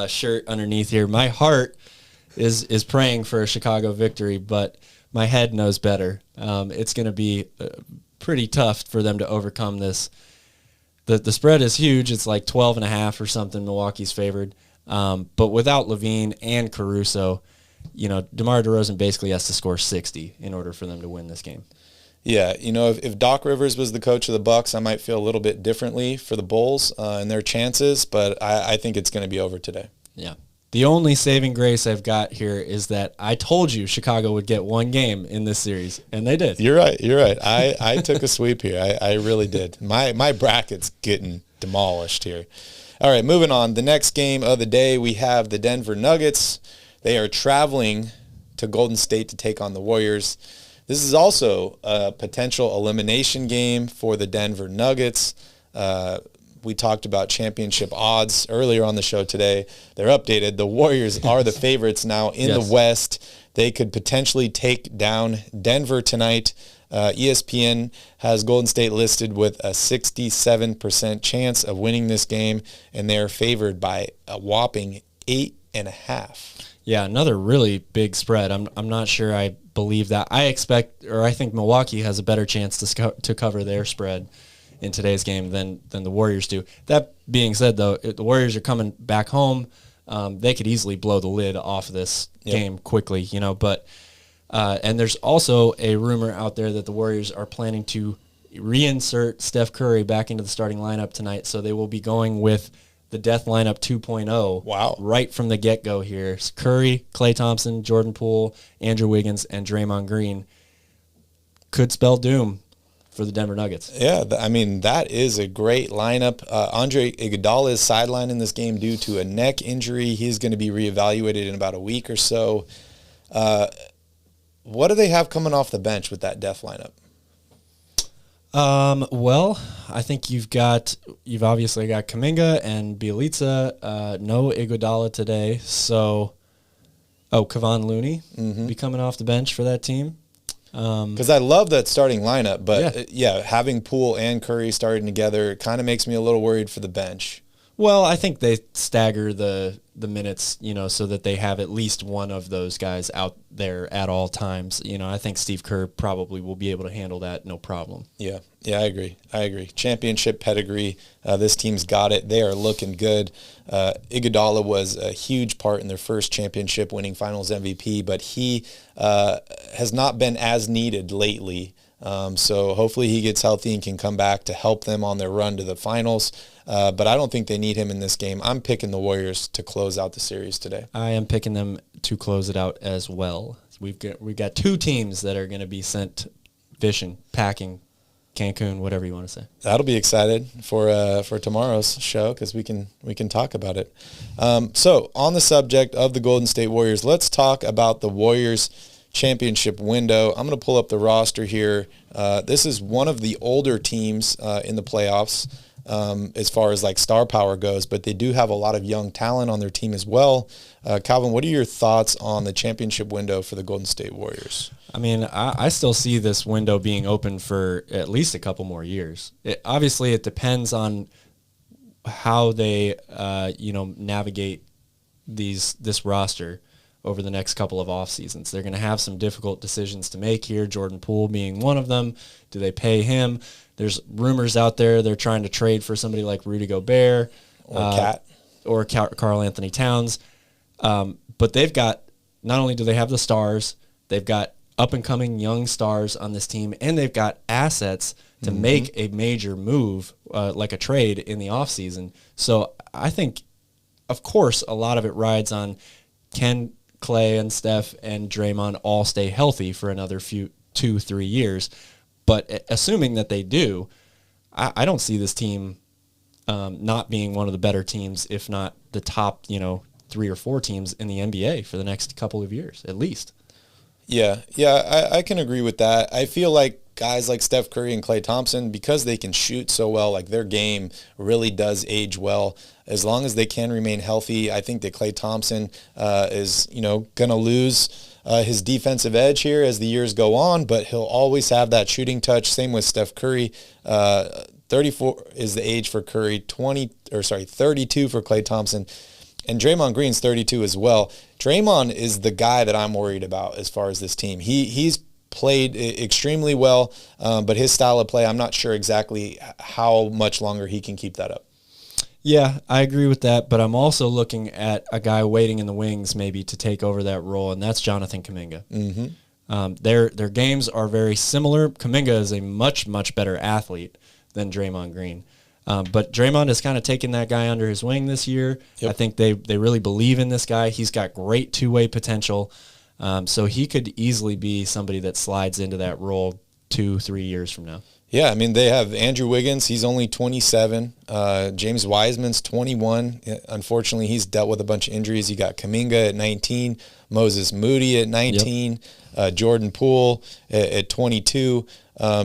shirt underneath here. My heart is praying for a Chicago victory, but my head knows better. It's going to be pretty tough for them to overcome this. The spread is huge. It's like 12.5 or something. Milwaukee's favored. But without LaVine and Caruso, DeMar DeRozan basically has to score 60 in order for them to win this game.
Yeah, if Doc Rivers was the coach of the Bucks, I might feel a little bit differently for the Bulls and their chances, but I think it's going to be over today.
Yeah. The only saving grace I've got here is that I told you Chicago would get one game in this series, and they did.
You're right. I took a sweep here. I really did. My bracket's getting demolished here. All right, moving on. The next game of the day, we have the Denver Nuggets. They are traveling to Golden State to take on the Warriors. This is also a potential elimination game for the Denver Nuggets. We talked about championship odds earlier on the show today. They're updated. The Warriors are the favorites now in the West. They could potentially take down Denver tonight. ESPN has Golden State listed with a 67% chance of winning this game, and they're favored by a whopping 8.5.
Yeah, another really big spread. I'm not sure I believe that. I think Milwaukee has a better chance to cover their spread in today's game than the Warriors do. That being said, though, if the Warriors are coming back home, they could easily blow the lid off of this game quickly, but and there's also a rumor out there that the Warriors are planning to reinsert Steph Curry back into the starting lineup tonight, so they will be going with the death lineup 2.0.
Wow. Right
from the get-go here. Curry, Klay Thompson, Jordan Poole, Andrew Wiggins, and Draymond Green could spell doom for the Denver Nuggets.
Yeah, that is a great lineup. Andre Iguodala is sidelined in this game due to a neck injury. He's going to be reevaluated in about a week or so. What do they have coming off the bench with that death lineup?
Well, I think you've obviously got Kuminga and Bjelica. No Iguodala today, so Kevon Looney be coming off the bench for that team.
Because I love that starting lineup, but having Poole and Curry starting together kind of makes me a little worried for the bench.
Well, I think they stagger the minutes, so that they have at least one of those guys out there at all times. I think Steve Kerr probably will be able to handle that no problem.
Yeah, I agree. Championship pedigree. This team's got it. They are looking good. Iguodala was a huge part in their first championship, winning Finals MVP, but he has not been as needed lately. So hopefully he gets healthy and can come back to help them on their run to the finals. But I don't think they need him in this game. I'm picking the Warriors to close out the series today.
I am picking them to close it out as well. We've got two teams that are going to be sent fishing, packing, Cancun, whatever you want to say.
That'll be excited for tomorrow's show because we can talk about it. So on the subject of the Golden State Warriors, let's talk about the Warriors championship window. I'm going to pull up the roster here. This is one of the older teams in the playoffs as far as like star power goes, but they do have a lot of young talent on their team as well. Calvin, what are your thoughts on the championship window for the Golden State Warriors?
I still see this window being open for at least a couple more years. Obviously, it depends on how they navigate this roster. over the next couple of off seasons. They're going to have some difficult decisions to make here, Jordan Poole being one of them. Do they pay him? There's rumors out there they're trying to trade for somebody like Rudy Gobert or Karl Anthony Towns. But they've got, not only do they have the stars, they've got up-and-coming young stars on this team, and they've got assets to make a major move, like a trade in the offseason. So I think, of course, a lot of it rides on, can Clay and Steph and Draymond all stay healthy for another 2-3 years? But assuming that they do, I don't see this team not being one of the better teams, if not the top, 3 or 4 teams in the NBA for the next couple of years, at least.
Yeah, I can agree with that. I feel like guys like Steph Curry and Klay Thompson, because they can shoot so well, like their game really does age well. As long as they can remain healthy, I think that Klay Thompson is, going to lose his defensive edge here as the years go on, but he'll always have that shooting touch. Same with Steph Curry. 34 is the age for Curry, 32 for Klay Thompson. And Draymond Green's 32 as well. Draymond is the guy that I'm worried about as far as this team. He's played extremely well, but his style of play, I'm not sure exactly how much longer he can keep that up.
Yeah, I agree with that, but I'm also looking at a guy waiting in the wings maybe to take over that role, and that's Jonathan Kuminga. Mm-hmm. Their games are very similar. Kuminga is a much, much better athlete than Draymond Green. But Draymond has kind of taken that guy under his wing this year. Yep. I think they really believe in this guy. He's got great two-way potential. So he could easily be somebody that slides into that role 2-3 years from now.
Yeah, I mean, they have Andrew Wiggins. He's only 27. James Wiseman's 21. Unfortunately, he's dealt with a bunch of injuries. You got Kuminga at 19, Moses Moody at 19, Jordan Poole at 22.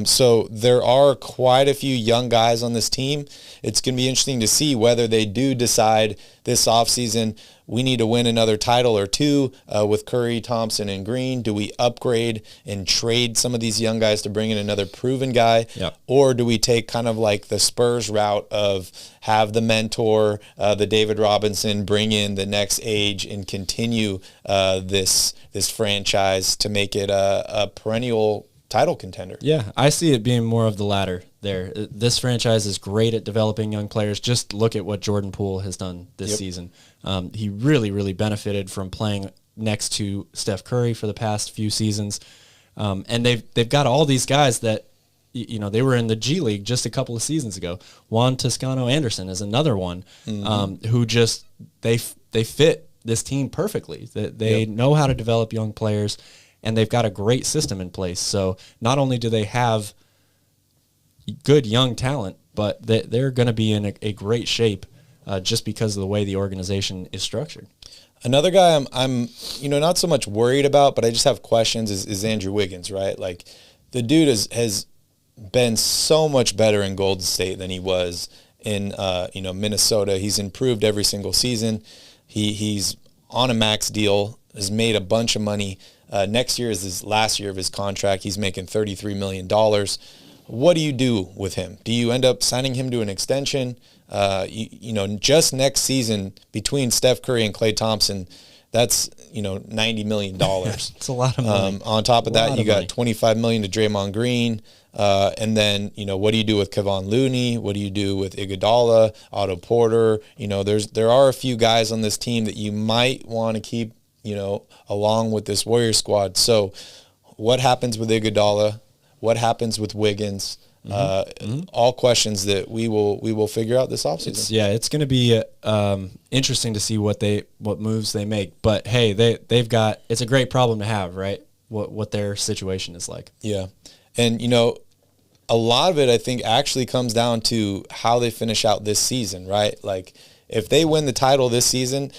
So there are quite a few young guys on this team. It's going to be interesting to see whether they do decide this offseason, we need to win another title or two with Curry, Thompson, and Green. Do we upgrade and trade some of these young guys to bring in another proven guy?
Yep.
Or do we take kind of like the Spurs route of have the mentor, the David Robinson, bring in the next age and continue this franchise to make it a perennial title contender?
Yeah, I see it being more of the latter there. This franchise is great at developing young players. Just look at what Jordan Poole has done this season. He really, really benefited from playing next to Steph Curry for the past few seasons. And they've got all these guys that, they were in the G League just a couple of seasons ago. Juan Toscano-Anderson is another one who just, they fit this team perfectly. They know how to develop young players, and they've got a great system in place. So not only do they have good young talent, but they're going to be in a great shape just because of the way the organization is structured.
Another guy I'm not so much worried about, but I just have questions is Andrew Wiggins, right? Like the dude has been so much better in Golden State than he was in Minnesota. He's improved every single season. He's on a max deal, has made a bunch of money. Next year is his last year of his contract. He's making $33 million. What do you do with him? Do you end up signing him to an extension? Just next season between Steph Curry and Klay Thompson, that's, $90 million.
It's a lot of money.
On top of that, you got $25 million to Draymond Green. And then, what do you do with Kevon Looney? What do you do with Iguodala, Otto Porter? There are a few guys on this team that you might want to keep, along with this Warrior squad. So what happens with Iguodala? What happens with Wiggins? All questions that we will figure out this offseason.
It's going to be interesting to see what moves they make. But hey, they've got, it's a great problem to have, right? What their situation is like.
Yeah. And a lot of it I think actually comes down to how they finish out this season, right? Like if they win the title this season,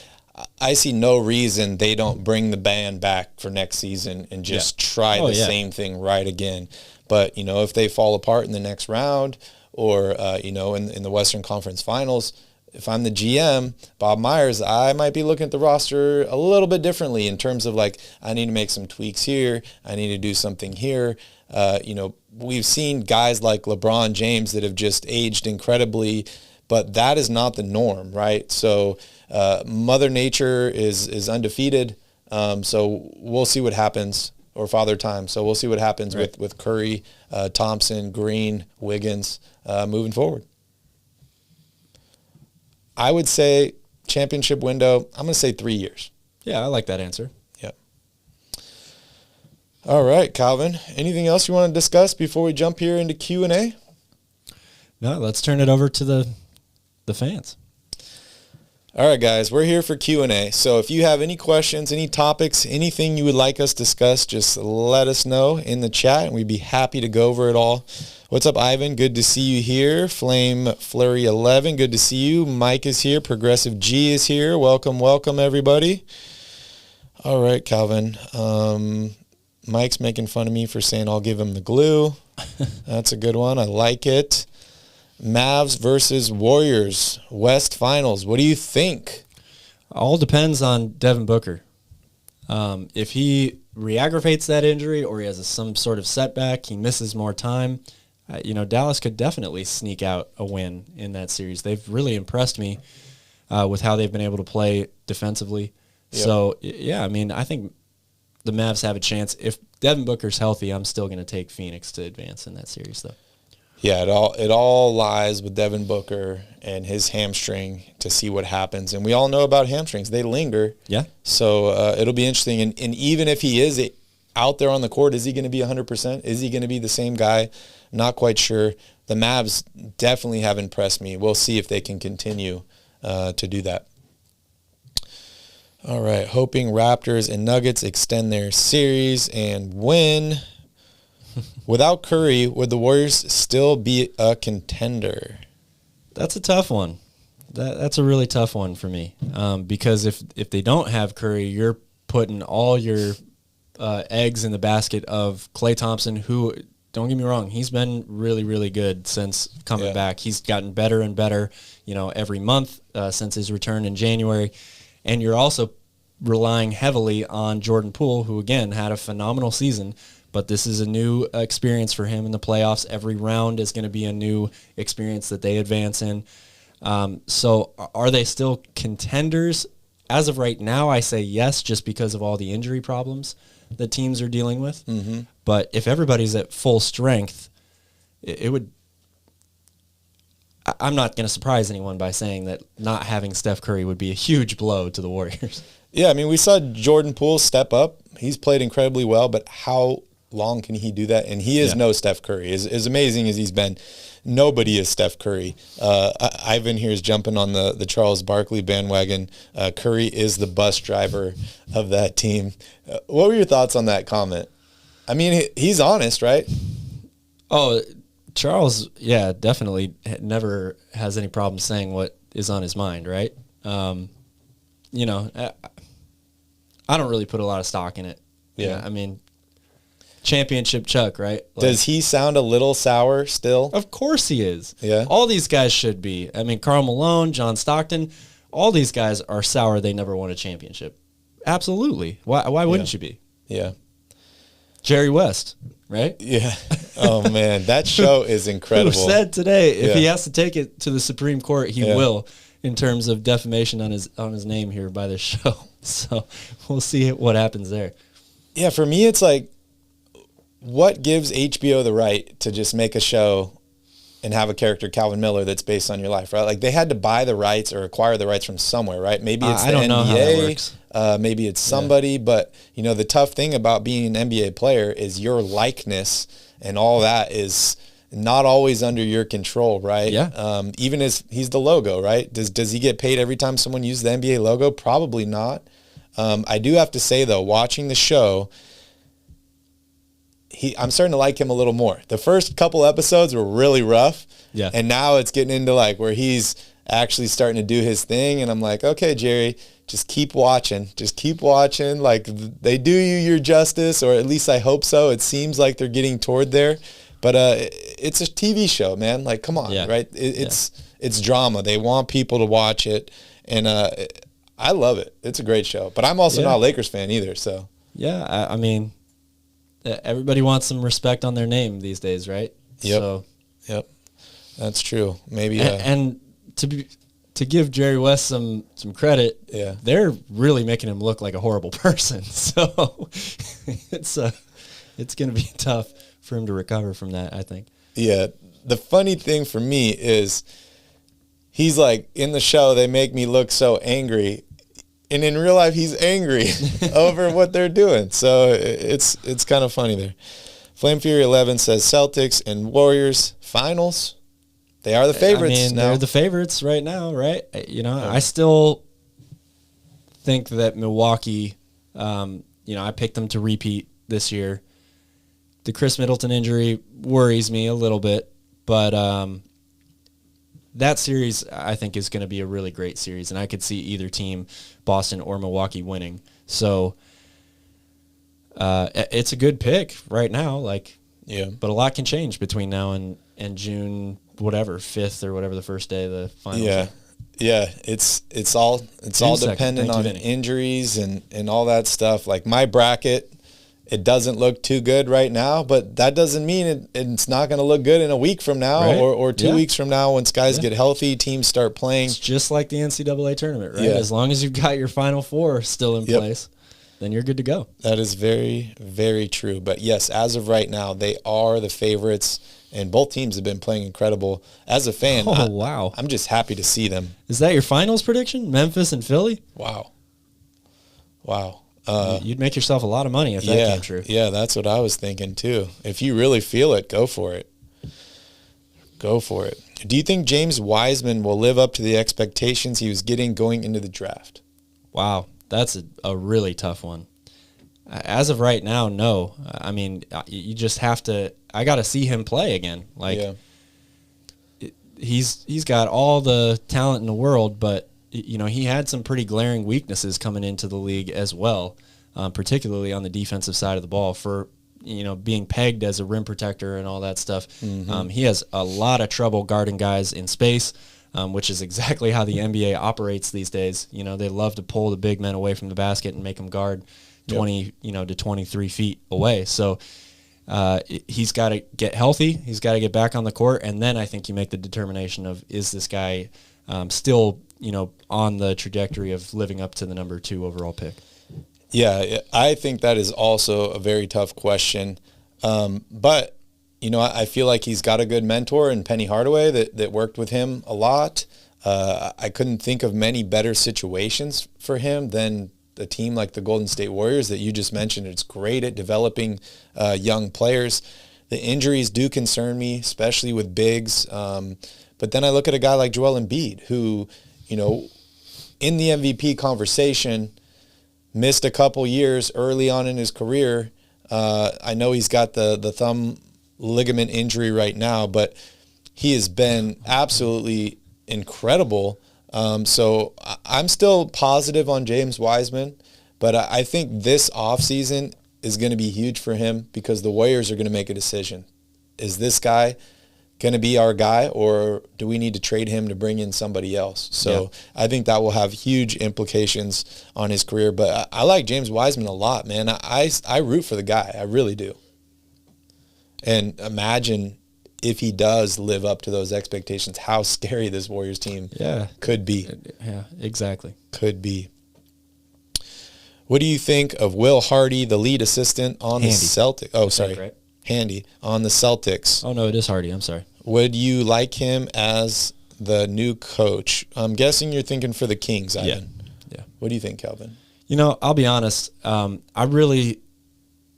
I see no reason they don't bring the band back for next season and just try the same thing right again. But, if they fall apart in the next round or, in the Western Conference Finals, if I'm the GM, Bob Myers, I might be looking at the roster a little bit differently in terms of like, I need to make some tweaks here. I need to do something here. We've seen guys like LeBron James that have just aged incredibly, but that is not the norm, right? So Mother Nature is undefeated. So we'll see what happens, or Father Time. So we'll see what happens with Curry, Thompson, Green, Wiggins moving forward. I would say championship window, I'm going to say 3 years.
Yeah, I like that answer.
Yep. All right, Calvin. Anything else you want to discuss before we jump here into Q&A?
No, let's turn it over to the fans.
All right, guys, we're here for Q&A. So if you have any questions, any topics, anything you would like us to discuss, just let us know in the chat, and we'd be happy to go over it all. What's up, Ivan? Good to see you here. Flame Flurry 11, good to see you. Mike is here. Progressive G is here. Welcome, welcome, everybody. All right, Calvin. Mike's making fun of me for saying I'll give him the glue. That's a good one. I like it. Mavs versus Warriors, West Finals. What do you think?
All depends on Devin Booker. If he re-aggravates that injury or he has some sort of setback, he misses more time, Dallas could definitely sneak out a win in that series. They've really impressed me with how they've been able to play defensively. Yep. So, yeah, I mean, I think the Mavs have a chance. If Devin Booker's healthy, I'm still going to take Phoenix to advance in that series, though.
Yeah, it all lies with Devin Booker and his hamstring to see what happens. And we all know about hamstrings. They linger.
Yeah.
So it'll be interesting. And even if he is out there on the court, is he going to be 100%? Is he going to be the same guy? Not quite sure. The Mavs definitely have impressed me. We'll see if they can continue to do that. All right. Hoping Raptors and Nuggets extend their series and win. Without Curry, would the Warriors still be a contender?
That's a tough one. That's a really tough one for me because if they don't have Curry, you're putting all your eggs in the basket of Klay Thompson, who, don't get me wrong, he's been really, really good since coming back. He's gotten better and better, every month since his return in January. And you're also relying heavily on Jordan Poole, who, again, had a phenomenal season. But this is a new experience for him in the playoffs. Every round is going to be a new experience that they advance in. So are they still contenders? As of right now, I say yes, just because of all the injury problems that teams are dealing with. Mm-hmm. But if everybody's at full strength, it would... I'm not going to surprise anyone by saying that not having Steph Curry would be a huge blow to the Warriors.
Yeah, I mean, we saw Jordan Poole step up. He's played incredibly well, but how long can he do that? And he is no Steph Curry. As amazing as he's been, nobody is Steph Curry. Ivan here is jumping on the Charles Barkley bandwagon. Curry is the bus driver of that team. What were your thoughts on that comment? I mean, he's honest, right?
Oh, Charles, yeah, definitely never has any problem saying what is on his mind, right? I don't really put a lot of stock in it.
Yeah.
I mean, championship Chuck, right?
Does he sound a little sour still?
Of course he is.
Yeah.
All these guys should be. I mean, Karl Malone, John Stockton, all these guys are sour they never won a championship. Absolutely. Why wouldn't you be?
Yeah.
Jerry West, right?
Yeah. Oh, man. That show is incredible.
Who said today, if he has to take it to the Supreme Court, he will, in terms of defamation on his name here by this show. So we'll see what happens there.
Yeah, for me, it's like, what gives HBO the right to just make a show and have a character, Calvin Miller, that's based on your life, right? Like, they had to buy the rights or acquire the rights from somewhere, right? Maybe it's the NBA.
Know how that works.
Maybe it's somebody. But, the tough thing about being an NBA player is your likeness and all that is not always under your control, right?
Yeah.
Even as he's the logo, right? Does he get paid every time someone uses the NBA logo? Probably not. I do have to say, though, watching the show, I'm starting to like him a little more. The first couple episodes were really rough.
Yeah.
And now it's getting into like where he's actually starting to do his thing. And I'm like, okay, Jerry, just keep watching. Just keep watching. Like, they do you your justice, or at least I hope so. It seems like they're getting toward there. But it's a TV show, man. Like, come on, right? It's drama. They want people to watch it. And I love it. It's a great show. But I'm also not a Lakers fan either, so.
Yeah, I mean, everybody wants some respect on their name these days, right?
Yep.
So,
yep. That's true. Maybe.
And to to give Jerry West some credit,
Yeah.
they're really making him look like a horrible person. So it's going to be tough for him to recover from that, I think.
Yeah. The funny thing for me is he's like, in the show, they make me look so angry. And in real life, he's angry over what they're doing. So it's kind of funny there. Flame Fury 11 says Celtics and Warriors finals. They are the favorites now.
They're the favorites right now, right? I still think that Milwaukee, I picked them to repeat this year. The Chris Middleton injury worries me a little bit, but that series I think is going to be a really great series, and I could see either team, Boston or Milwaukee, winning. So it's a good pick right now. But a lot can change between now and June, whatever, 5th or whatever the first day of the finals.
Yeah. It's all dependent on injuries and all that stuff. Like my bracket, it doesn't look too good right now, but that doesn't mean it's not going to look good in a week from now,
right?
or 2 weeks from now once guys get healthy, teams start playing.
It's just like the NCAA tournament, right?
Yeah.
As long as you've got your Final Four still in place, then you're good to go.
That is very, very true. But yes, as of right now, they are the favorites, and both teams have been playing incredible. As a fan,
wow.
I'm just happy to see them.
Is that your finals prediction? Memphis and Philly?
Wow.
You'd make yourself a lot of money if that came true.
Yeah, that's what I was thinking too. If you really feel it, go for it. Go for it. Do you think James Wiseman will live up to the expectations he was getting going into the draft?
Wow, that's a really tough one. As of right now, no. I mean, you just have to – I got to see him play again. He's got all the talent in the world, but – he had some pretty glaring weaknesses coming into the league as well, particularly on the defensive side of the ball for, being pegged as a rim protector and all that stuff. Mm-hmm. He has a lot of trouble guarding guys in space, which is exactly how the NBA operates these days. They love to pull the big men away from the basket and make them guard 20, to 23 feet away. So he's got to get healthy. He's got to get back on the court. And then I think you make the determination of, is this guy still on the trajectory of living up to the number 2 overall pick?
Yeah, I think that is also a very tough question. But, I feel like he's got a good mentor in Penny Hardaway that worked with him a lot. I couldn't think of many better situations for him than a team like the Golden State Warriors that you just mentioned. It's great at developing young players. The injuries do concern me, especially with bigs. But then I look at a guy like Joel Embiid who, in the MVP conversation, missed a couple years early on in his career. I know he's got the thumb ligament injury right now, but he has been absolutely incredible. So I'm still positive on James Wiseman, but I think this offseason is going to be huge for him because the Warriors are going to make a decision. Is this guy going to be our guy, or do we need to trade him to bring in somebody else? So I think that will have huge implications on his career. But I like James Wiseman a lot, man. I root for the guy. I really do. And imagine if he does live up to those expectations, how scary this Warriors team could be.
Yeah, exactly.
Could be. What do you think of Will Hardy, the lead assistant on the Celtics? Oh, sorry. Right? Handy on the Celtics.
Oh, no, it is Hardy. I'm sorry.
Would you like him as the new coach? I'm guessing you're thinking for the Kings, Ivan.
Yeah.
What do you think, Calvin?
I'll be honest. I really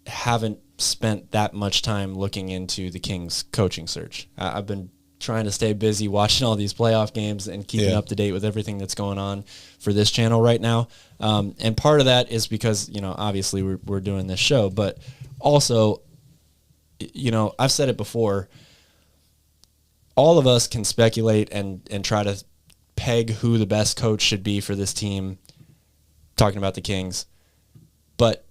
haven't spent that much time looking into the Kings coaching search. I've been trying to stay busy watching all these playoff games and keeping up to date with everything that's going on for this channel right now. And part of that is because, obviously we're doing this show, but also, I've said it before, all of us can speculate and try to peg who the best coach should be for this team, talking about the Kings, but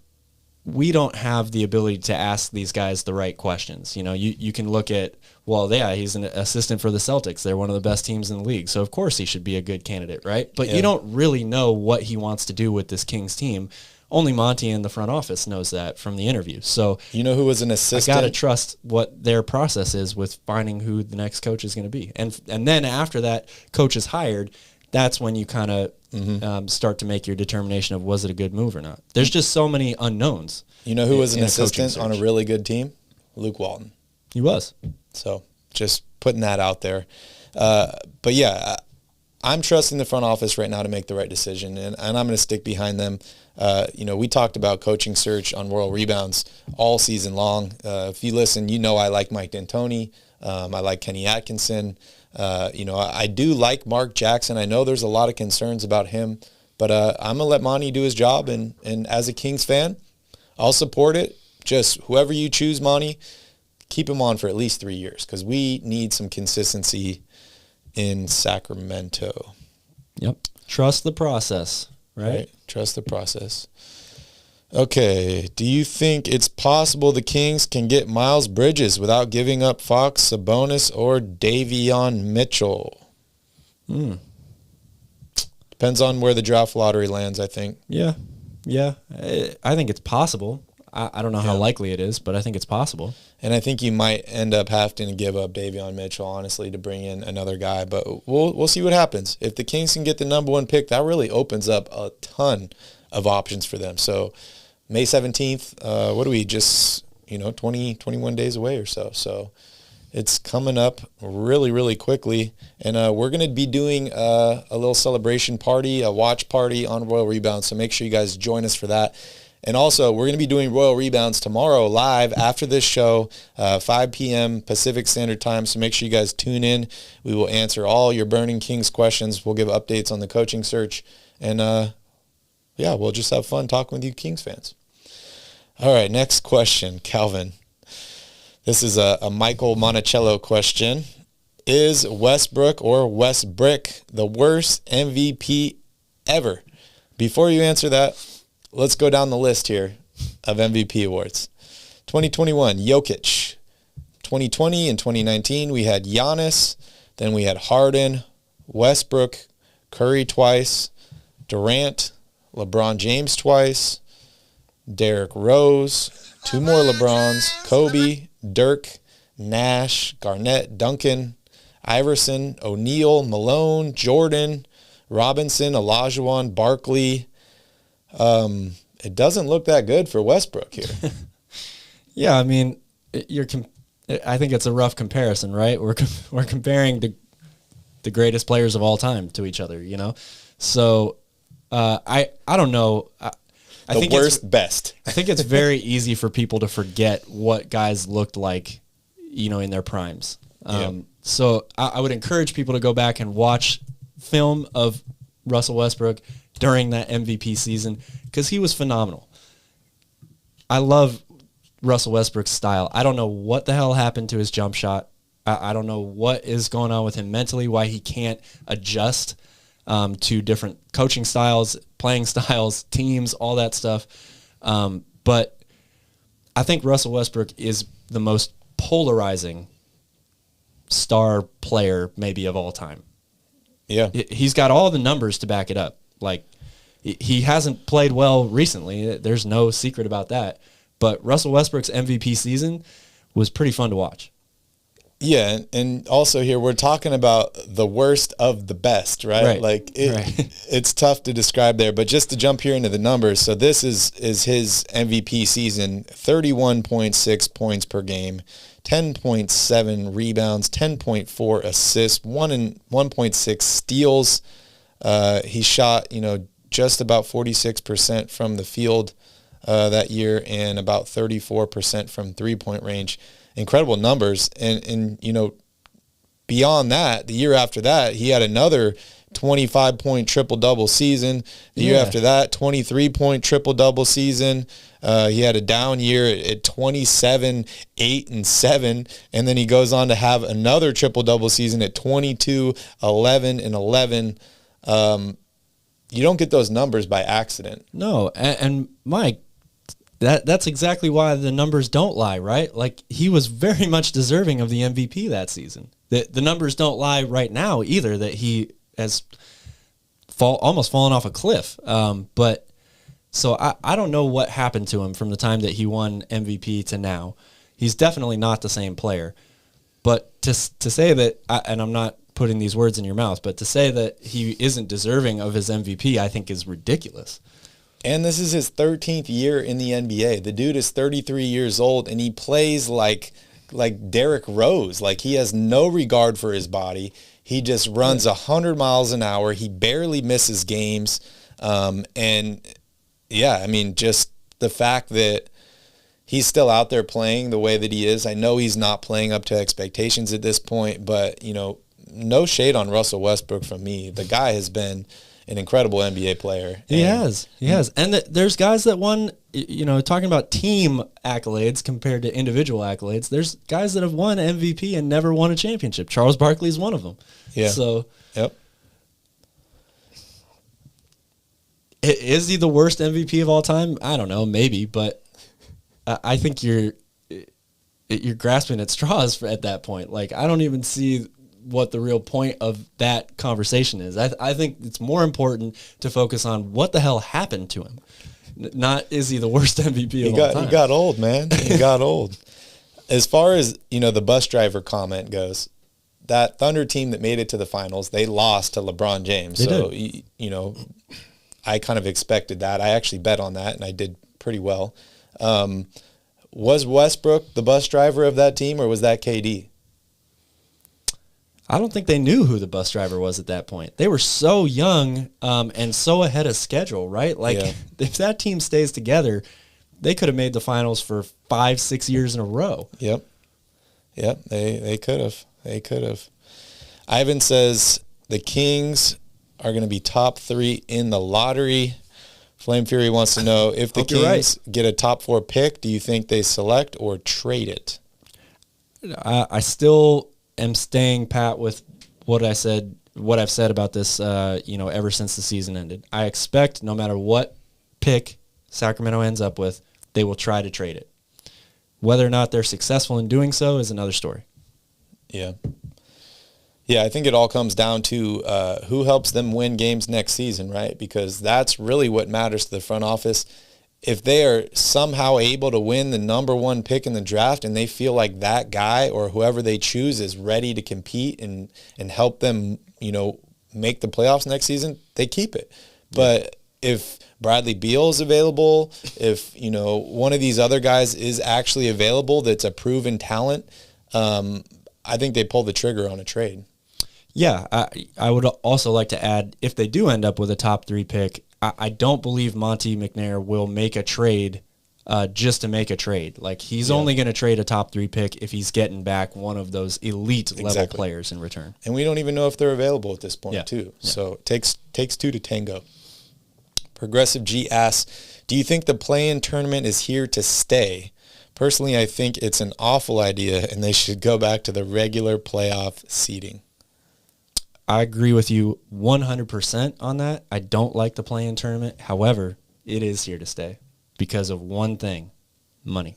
we don't have the ability to ask these guys the right questions. You can look at, he's an assistant for the Celtics. They're one of the best teams in the league, so of course he should be a good candidate, right? But you don't really know what he wants to do with this Kings team. Only Monty in the front office knows that from the interview. So
who was an assistant?
I got to trust what their process is with finding who the next coach is going to be. And then after that coach is hired, that's when you kind of start to make your determination of was it a good move or not. There's just so many unknowns.
You know who was an
in a coaching
assistant on a
search.
really good team? Luke Walton.
He was.
So just putting that out there. But yeah, I'm trusting the front office right now to make the right decision, and I'm going to stick behind them. We talked about coaching search on Royal Rebounds all season long. If you listen, you know I like Mike D'Antoni. I like Kenny Atkinson. I do like Mark Jackson. I know there's a lot of concerns about him, but I'm going to let Monty do his job, and as a Kings fan, I'll support it. Just whoever you choose, Monty, keep him on for at least 3 years because we need some consistency in Sacramento.
Yep. Trust the process, right?
Trust the process. Okay. Do you think it's possible the Kings can get Miles Bridges without giving up Fox, Sabonis, or Davion Mitchell? Depends on where the draft lottery lands, I think.
Yeah. I think it's possible. I don't know how likely it is, but I think it's possible.
And I think you might end up having to give up Davion Mitchell, honestly, to bring in another guy. But we'll see what happens. If the Kings can get the number one pick, that really opens up a ton of options for them. So May 17th, what are we, just 20, 21 days away or so. So it's coming up really, really quickly. And we're going to be doing a little celebration party, a watch party on Royal Rebound. So make sure you guys join us for that. And also, we're going to be doing Royal Rebounds tomorrow live after this show, 5 p.m. Pacific Standard Time. So make sure you guys tune in. We will answer all your burning Kings questions. We'll give updates on the coaching search. And, we'll just have fun talking with you Kings fans. All right, next question, Calvin. This is a Michael Monticello question. Is Westbrook or Westbrick the worst MVP ever? Before you answer that, let's go down the list here of MVP awards. 2021, Jokic. 2020 and 2019, we had Giannis. Then we had Harden, Westbrook, Curry twice, Durant, LeBron James twice, Derrick Rose, 2 more LeBrons, Kobe, Dirk, Nash, Garnett, Duncan, Iverson, O'Neal, Malone, Jordan, Robinson, Olajuwon, Barkley. It doesn't look that good for Westbrook here.
Yeah, I mean, I think it's a rough comparison, right? We're comparing the greatest players of all time to each other, So I don't know. I think
best.
I think it's very easy for people to forget what guys looked like, in their primes. So I would encourage people to go back and watch film of Russell Westbrook during that MVP season because he was phenomenal. I love Russell Westbrook's style. I don't know what the hell happened to his jump shot. I don't know what is going on with him mentally, why he can't adjust to different coaching styles, playing styles, teams, all that stuff. But I think Russell Westbrook is the most polarizing star player maybe of all time.
Yeah.
He's got all the numbers to back it up. Like, he hasn't played well recently. There's no secret about that. But Russell Westbrook's MVP season was pretty fun to watch.
Yeah, and also here we're talking about the worst of the best, right? Like it's tough to describe there, but just to jump here into the numbers. So this is his MVP season: 31.6 points per game, 10.7 rebounds, 10.4 assists, 1.6 steals. He shot, just about 46% from the field that year and about 34% from three-point range. Incredible numbers. And beyond that, the year after that, he had another 25-point triple-double season. The year after that, 23-point triple-double season. He had a down year at 27, 8, and 7. And then he goes on to have another triple-double season at 22, 11, and 11. You don't get those numbers by accident.
No, and Mike, that's exactly why the numbers don't lie, right? Like, he was very much deserving of the MVP that season. The numbers don't lie right now either, that he has almost fallen off a cliff. But so I don't know what happened to him from the time that he won MVP to now. He's definitely not the same player. But to say that, and I'm not putting these words in your mouth, but to say that he isn't deserving of his MVP, I think is ridiculous.
And this is his 13th year in the NBA. The dude is 33 years old, and he plays like Derrick Rose. Like, he has no regard for his body. He just runs 100 miles an hour. He barely misses games. And, yeah, I mean, just the fact that he's still out there playing the way that he is. I know he's not playing up to expectations at this point, but, you know, no shade on Russell Westbrook from me. The guy has been an incredible NBA player.
He has. And there's guys that won, you know, talking about team accolades compared to individual accolades, there's guys that have won MVP and never won a championship. Charles Barkley is one of them.
Yeah.
So,
yep.
Is he the worst MVP of all time? I don't know, maybe, but I think you're grasping at straws at that point. Like, I don't even see what the real point of that conversation is. I think it's more important to focus on what the hell happened to him. Not is he the worst MVP of all time.
He got old, man. He got old. As far as, you know, the bus driver comment goes, that Thunder team that made it to the finals, they lost to LeBron James. You know, I kind of expected that. I actually bet on that, and I did pretty well. Was Westbrook the bus driver of that team, or was that KD?
I don't think they knew who the bus driver was at that point. They were so young and so ahead of schedule, right? Like, if that team stays together, they could have made the finals for 5-6 years in a row.
Yep, they could have. Ivan says the Kings are going to be top 3 in the lottery. Flame Fury wants to know, if the Kings get a top 4 pick, do you think they select or trade it?
I still am staying pat with what I've said about this, you know, ever since the season ended. I expect no matter what pick Sacramento ends up with, they will try to trade it. Whether or not they're successful in doing so is another story. Yeah, I think it all comes down to who helps them win games next season, right? Because that's really what matters to the front office. If they are somehow able to win the number 1 pick in the draft and they feel like that guy or whoever they choose is ready to compete and help them, you know, make the playoffs next season, they keep it. But if Bradley Beal is available, if, you know, one of these other guys is actually available that's a proven talent, I think they pull the trigger on a trade. Yeah, I would also like to add, if they do end up with a top 3 pick, I don't believe Monty McNair will make a trade just to make a trade. Like, he's only going to trade a top 3 pick if he's getting back one of those elite level players in return.
And we don't even know if they're available at this point, too. Yeah. So it takes 2 to tango. Progressive G asks, do you think the play-in tournament is here to stay? Personally, I think it's an awful idea, and they should go back to the regular playoff seeding.
I agree with you 100% on that. I don't like the play-in tournament. However, it is here to stay because of one thing, money.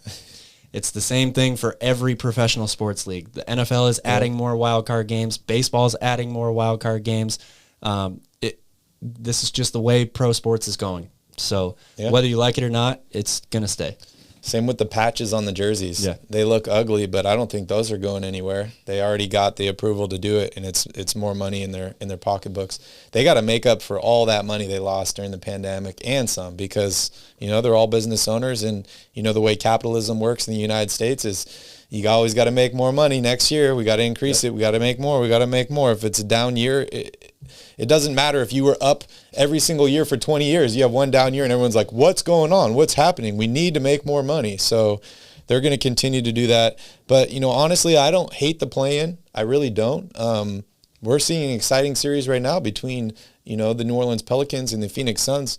It's the same thing for every professional sports league. The NFL is adding more wild card games. Baseball is adding more wild card games. This is just the way pro sports is going. So whether you like it or not, it's going to stay.
Same with the patches on the jerseys.
Yeah.
They look ugly, but I don't think those are going anywhere. They already got the approval to do it, and it's more money in their pocketbooks. They got to make up for all that money they lost during the pandemic and some, because, you know, they're all business owners, and, you know, the way capitalism works in the United States is you always got to make more money next year. We got to increase it. We got to make more. We got to make more. If it's a down year, it doesn't matter if you were up every single year for 20 years. You have one down year and everyone's like, what's going on? What's happening? We need to make more money. So they're going to continue to do that. But, you know, honestly, I don't hate the play-in. I really don't. We're seeing an exciting series right now between, you know, the New Orleans Pelicans and the Phoenix Suns.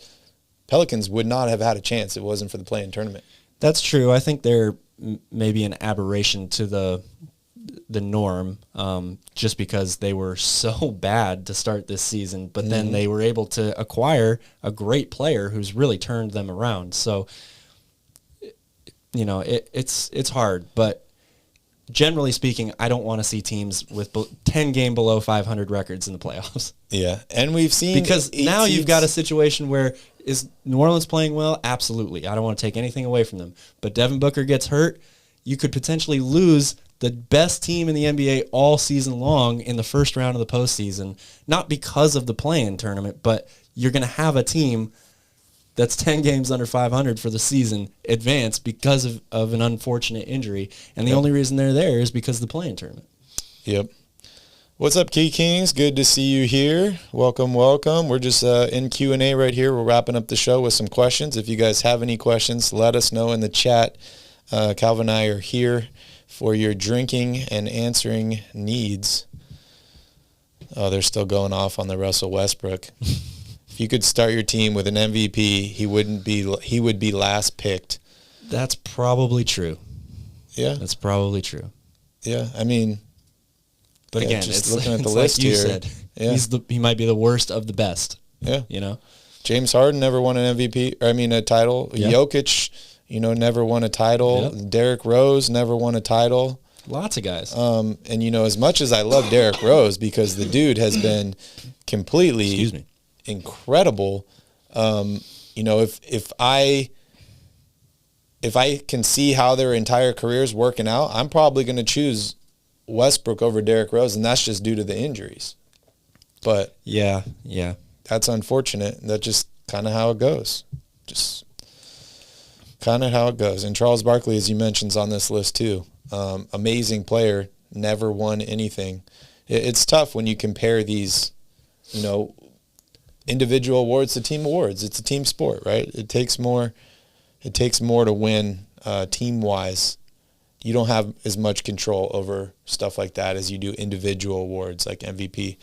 Pelicans would not have had a chance if it wasn't for the play-in tournament.
That's true. I think they're maybe an aberration to the norm, just because they were so bad to start this season, but then they were able to acquire a great player who's really turned them around. So, you know, it's hard, but generally speaking, I don't want to see teams with 10 game below 500 records in the playoffs.
Yeah, and we've seen,
because now you've got a situation where, is New Orleans playing well? Absolutely. I don't want to take anything away from them, but Devin Booker gets hurt. You could potentially lose the best team in the NBA all season long in the first round of the postseason, not because of the play-in tournament, but you're going to have a team that's 10 games under 500 for the season advance because of an unfortunate injury. And the only reason they're there is because of the play-in tournament.
Yep. What's up, Key Kings? Good to see you here. Welcome, welcome. We're just in Q&A right here. We're wrapping up the show with some questions. If you guys have any questions, let us know in the chat. Calvin and I are here for your drinking and answering needs. Oh, they're still going off on the Russell Westbrook. If you could start your team with an MVP, he would be last picked.
That's probably true.
Yeah.
That's probably true.
Yeah, I mean,
but again,
just
it's
looking at the
it's
list
like you
here.
said. He might be the worst of the best.
Yeah.
You know?
James Harden never won an MVP, a title.
Yeah.
Jokic, never won a title.
Yep.
Derrick Rose never won a title.
Lots of guys.
And as much as I love Derrick Rose because the dude has been completely incredible. If I can see how their entire career's working out, I'm probably going to choose Westbrook over Derrick Rose, and that's just due to the injuries. But
yeah,
that's unfortunate. That's just kind of how it goes. Just kind of how it goes. And Charles Barkley, as you mentioned, is on this list too. Amazing player, never won anything. It's tough when you compare these, individual awards to team awards. It's a team sport, right? It takes more to win team-wise. You don't have as much control over stuff like that as you do individual awards like MVP.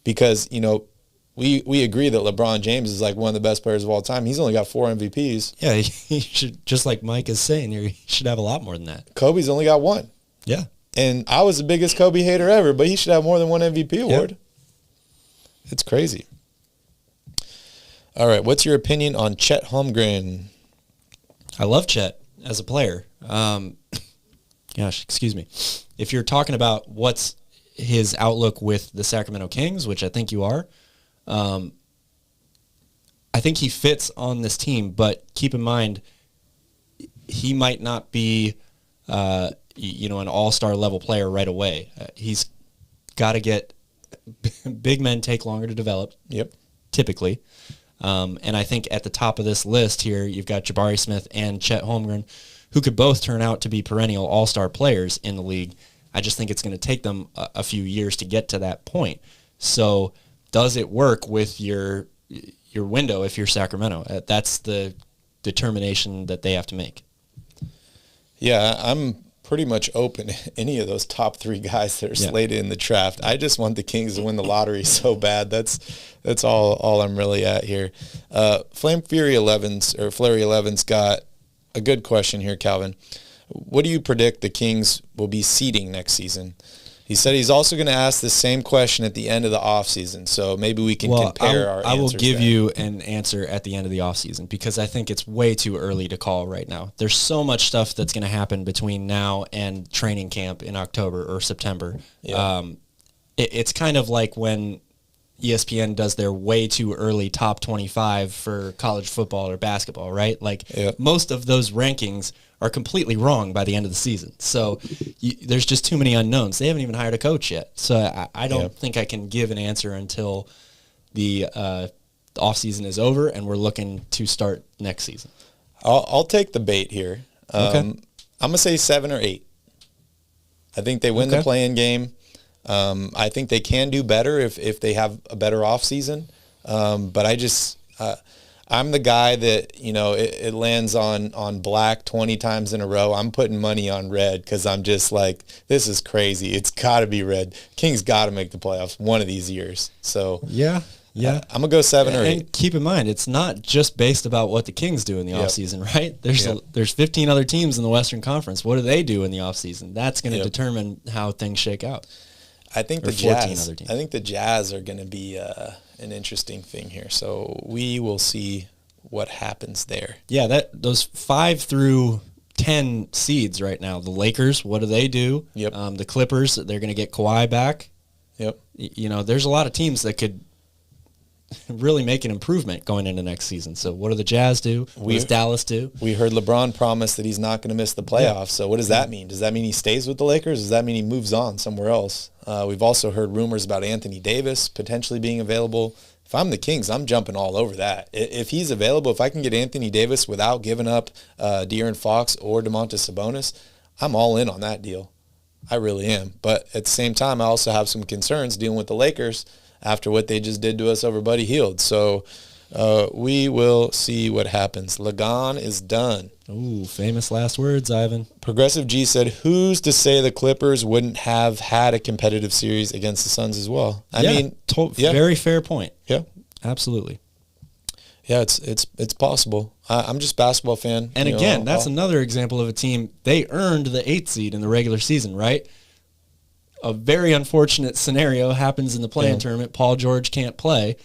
Because, we agree that LeBron James is like one of the best players of all time. He's only got 4 MVPs.
Yeah, he should, just like Mike is saying here, he should have a lot more than that.
Kobe's only got 1.
Yeah.
And I was the biggest Kobe hater ever, but he should have more than 1 MVP award.
Yep.
It's crazy. All right, what's your opinion on Chet Holmgren?
I love Chet as a player. Excuse me. If you're talking about what's his outlook with the Sacramento Kings, which I think you are, I think he fits on this team, but keep in mind, he might not be, an all-star level player right away. He's got to get big men take longer to develop.
Yep.
Typically. And I think at the top of this list here, you've got Jabari Smith and Chet Holmgren, who could both turn out to be perennial all-star players in the league. I just think it's going to take them a few years to get to that point. So does it work with your window if you're Sacramento? That's the determination that they have to make. Yeah,
I'm pretty much open to any of those top 3 guys that are slated in the draft. I just want the Kings to win the lottery so bad. That's all I'm really at here. Flurry 11's got a good question here, Calvin. What do you predict the Kings will be seeding next season? He said he's also going to ask the same question at the end of the offseason, so maybe we can compare our answers.
I will give you an answer at the end of the offseason because I think it's way too early to call right now. There's so much stuff that's going to happen between now and training camp in October or September. Yeah. It's kind of like when ESPN does their way too early top 25 for college football or basketball, right? Most of those rankings are completely wrong by the end of the season. So there's just too many unknowns. They haven't even hired a coach yet. So I don't think I can give an answer until the offseason is over and we're looking to start next season.
I'll take the bait here. Okay. I'm going to say 7 or 8. I think they win the play-in game. I think they can do better if they have a better offseason. But I just I'm the guy that, it lands on black 20 times in a row. I'm putting money on red because I'm just like, this is crazy. It's got to be red. Kings got to make the playoffs one of these years. So
yeah.
I'm going to go 7 or 8.
And keep in mind, it's not just based about what the Kings do in the offseason, right? There's 15 other teams in the Western Conference. What do they do in the offseason? That's going to determine how things shake out.
I think the Jazz are going to be an interesting thing here. So we will see what happens there.
Yeah, those 5 through 10 seeds right now. The Lakers, what do they do?
Yep.
The Clippers, they're going to get Kawhi back.
Yep.
There's a lot of teams that could really make an improvement going into next season. So what do the Jazz do? What does Dallas do?
We heard LeBron promise that he's not going to miss the playoffs. Yeah. So what does that mean? Does that mean he stays with the Lakers? Does that mean he moves on somewhere else? We've also heard rumors about Anthony Davis potentially being available. If I'm the Kings, I'm jumping all over that. If he's available, if I can get Anthony Davis without giving up De'Aaron Fox or Domantas Sabonis, I'm all in on that deal. I really am. But at the same time, I also have some concerns dealing with the Lakers after what they just did to us over Buddy Hield. So we will see what happens. Lagan is done.
Ooh, famous last words, Ivan.
Progressive G said, who's to say the Clippers wouldn't have had a competitive series against the Suns as well? I mean,
very fair point.
Yeah.
Absolutely.
Yeah, it's possible. I'm just a basketball fan.
And again, that's another example of a team, they earned the 8th seed in the regular season, right? A very unfortunate scenario happens in the play-in tournament. Paul George can't play.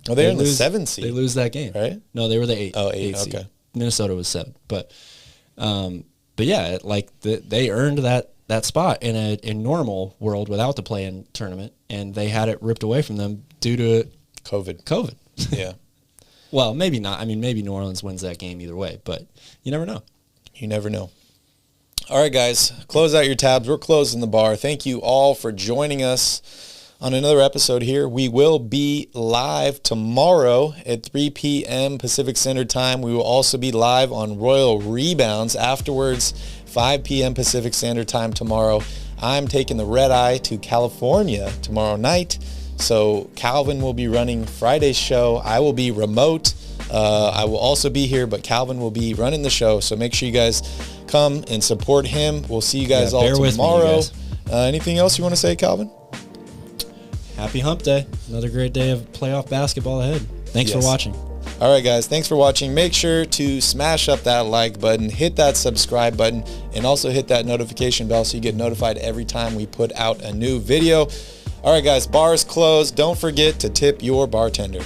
Oh, they're in the 7th seed.
They lose that game.
Right?
No, they were the 8th.
Oh, 8
seed.
Okay.
Minnesota was 7. But yeah, they earned that spot in a normal world without the play-in tournament, and they had it ripped away from them due to COVID.
Yeah.
Well, maybe not. I mean, maybe New Orleans wins that game either way, but you never know.
You never know. All right, guys, close out your tabs. We're closing the bar. Thank you all for joining us on another episode here. We will be live tomorrow at 3 p.m. Pacific Standard Time. We will also be live on Royal Rebounds afterwards, 5 p.m. Pacific Standard Time tomorrow. I'm taking the red eye to California tomorrow night. So Calvin will be running Friday's show. I will be remote. I will also be here, but Calvin will be running the show. So make sure you guys come and support him. We'll see you guys all tomorrow. Anything else you want to say, Calvin?
Happy hump day. Another great day of playoff basketball ahead. Thanks for watching.
All right, guys. Thanks for watching. Make sure to smash up that like button, hit that subscribe button, and also hit that notification bell so you get notified every time we put out a new video. All right, guys, bar is closed. Don't forget to tip your bartender.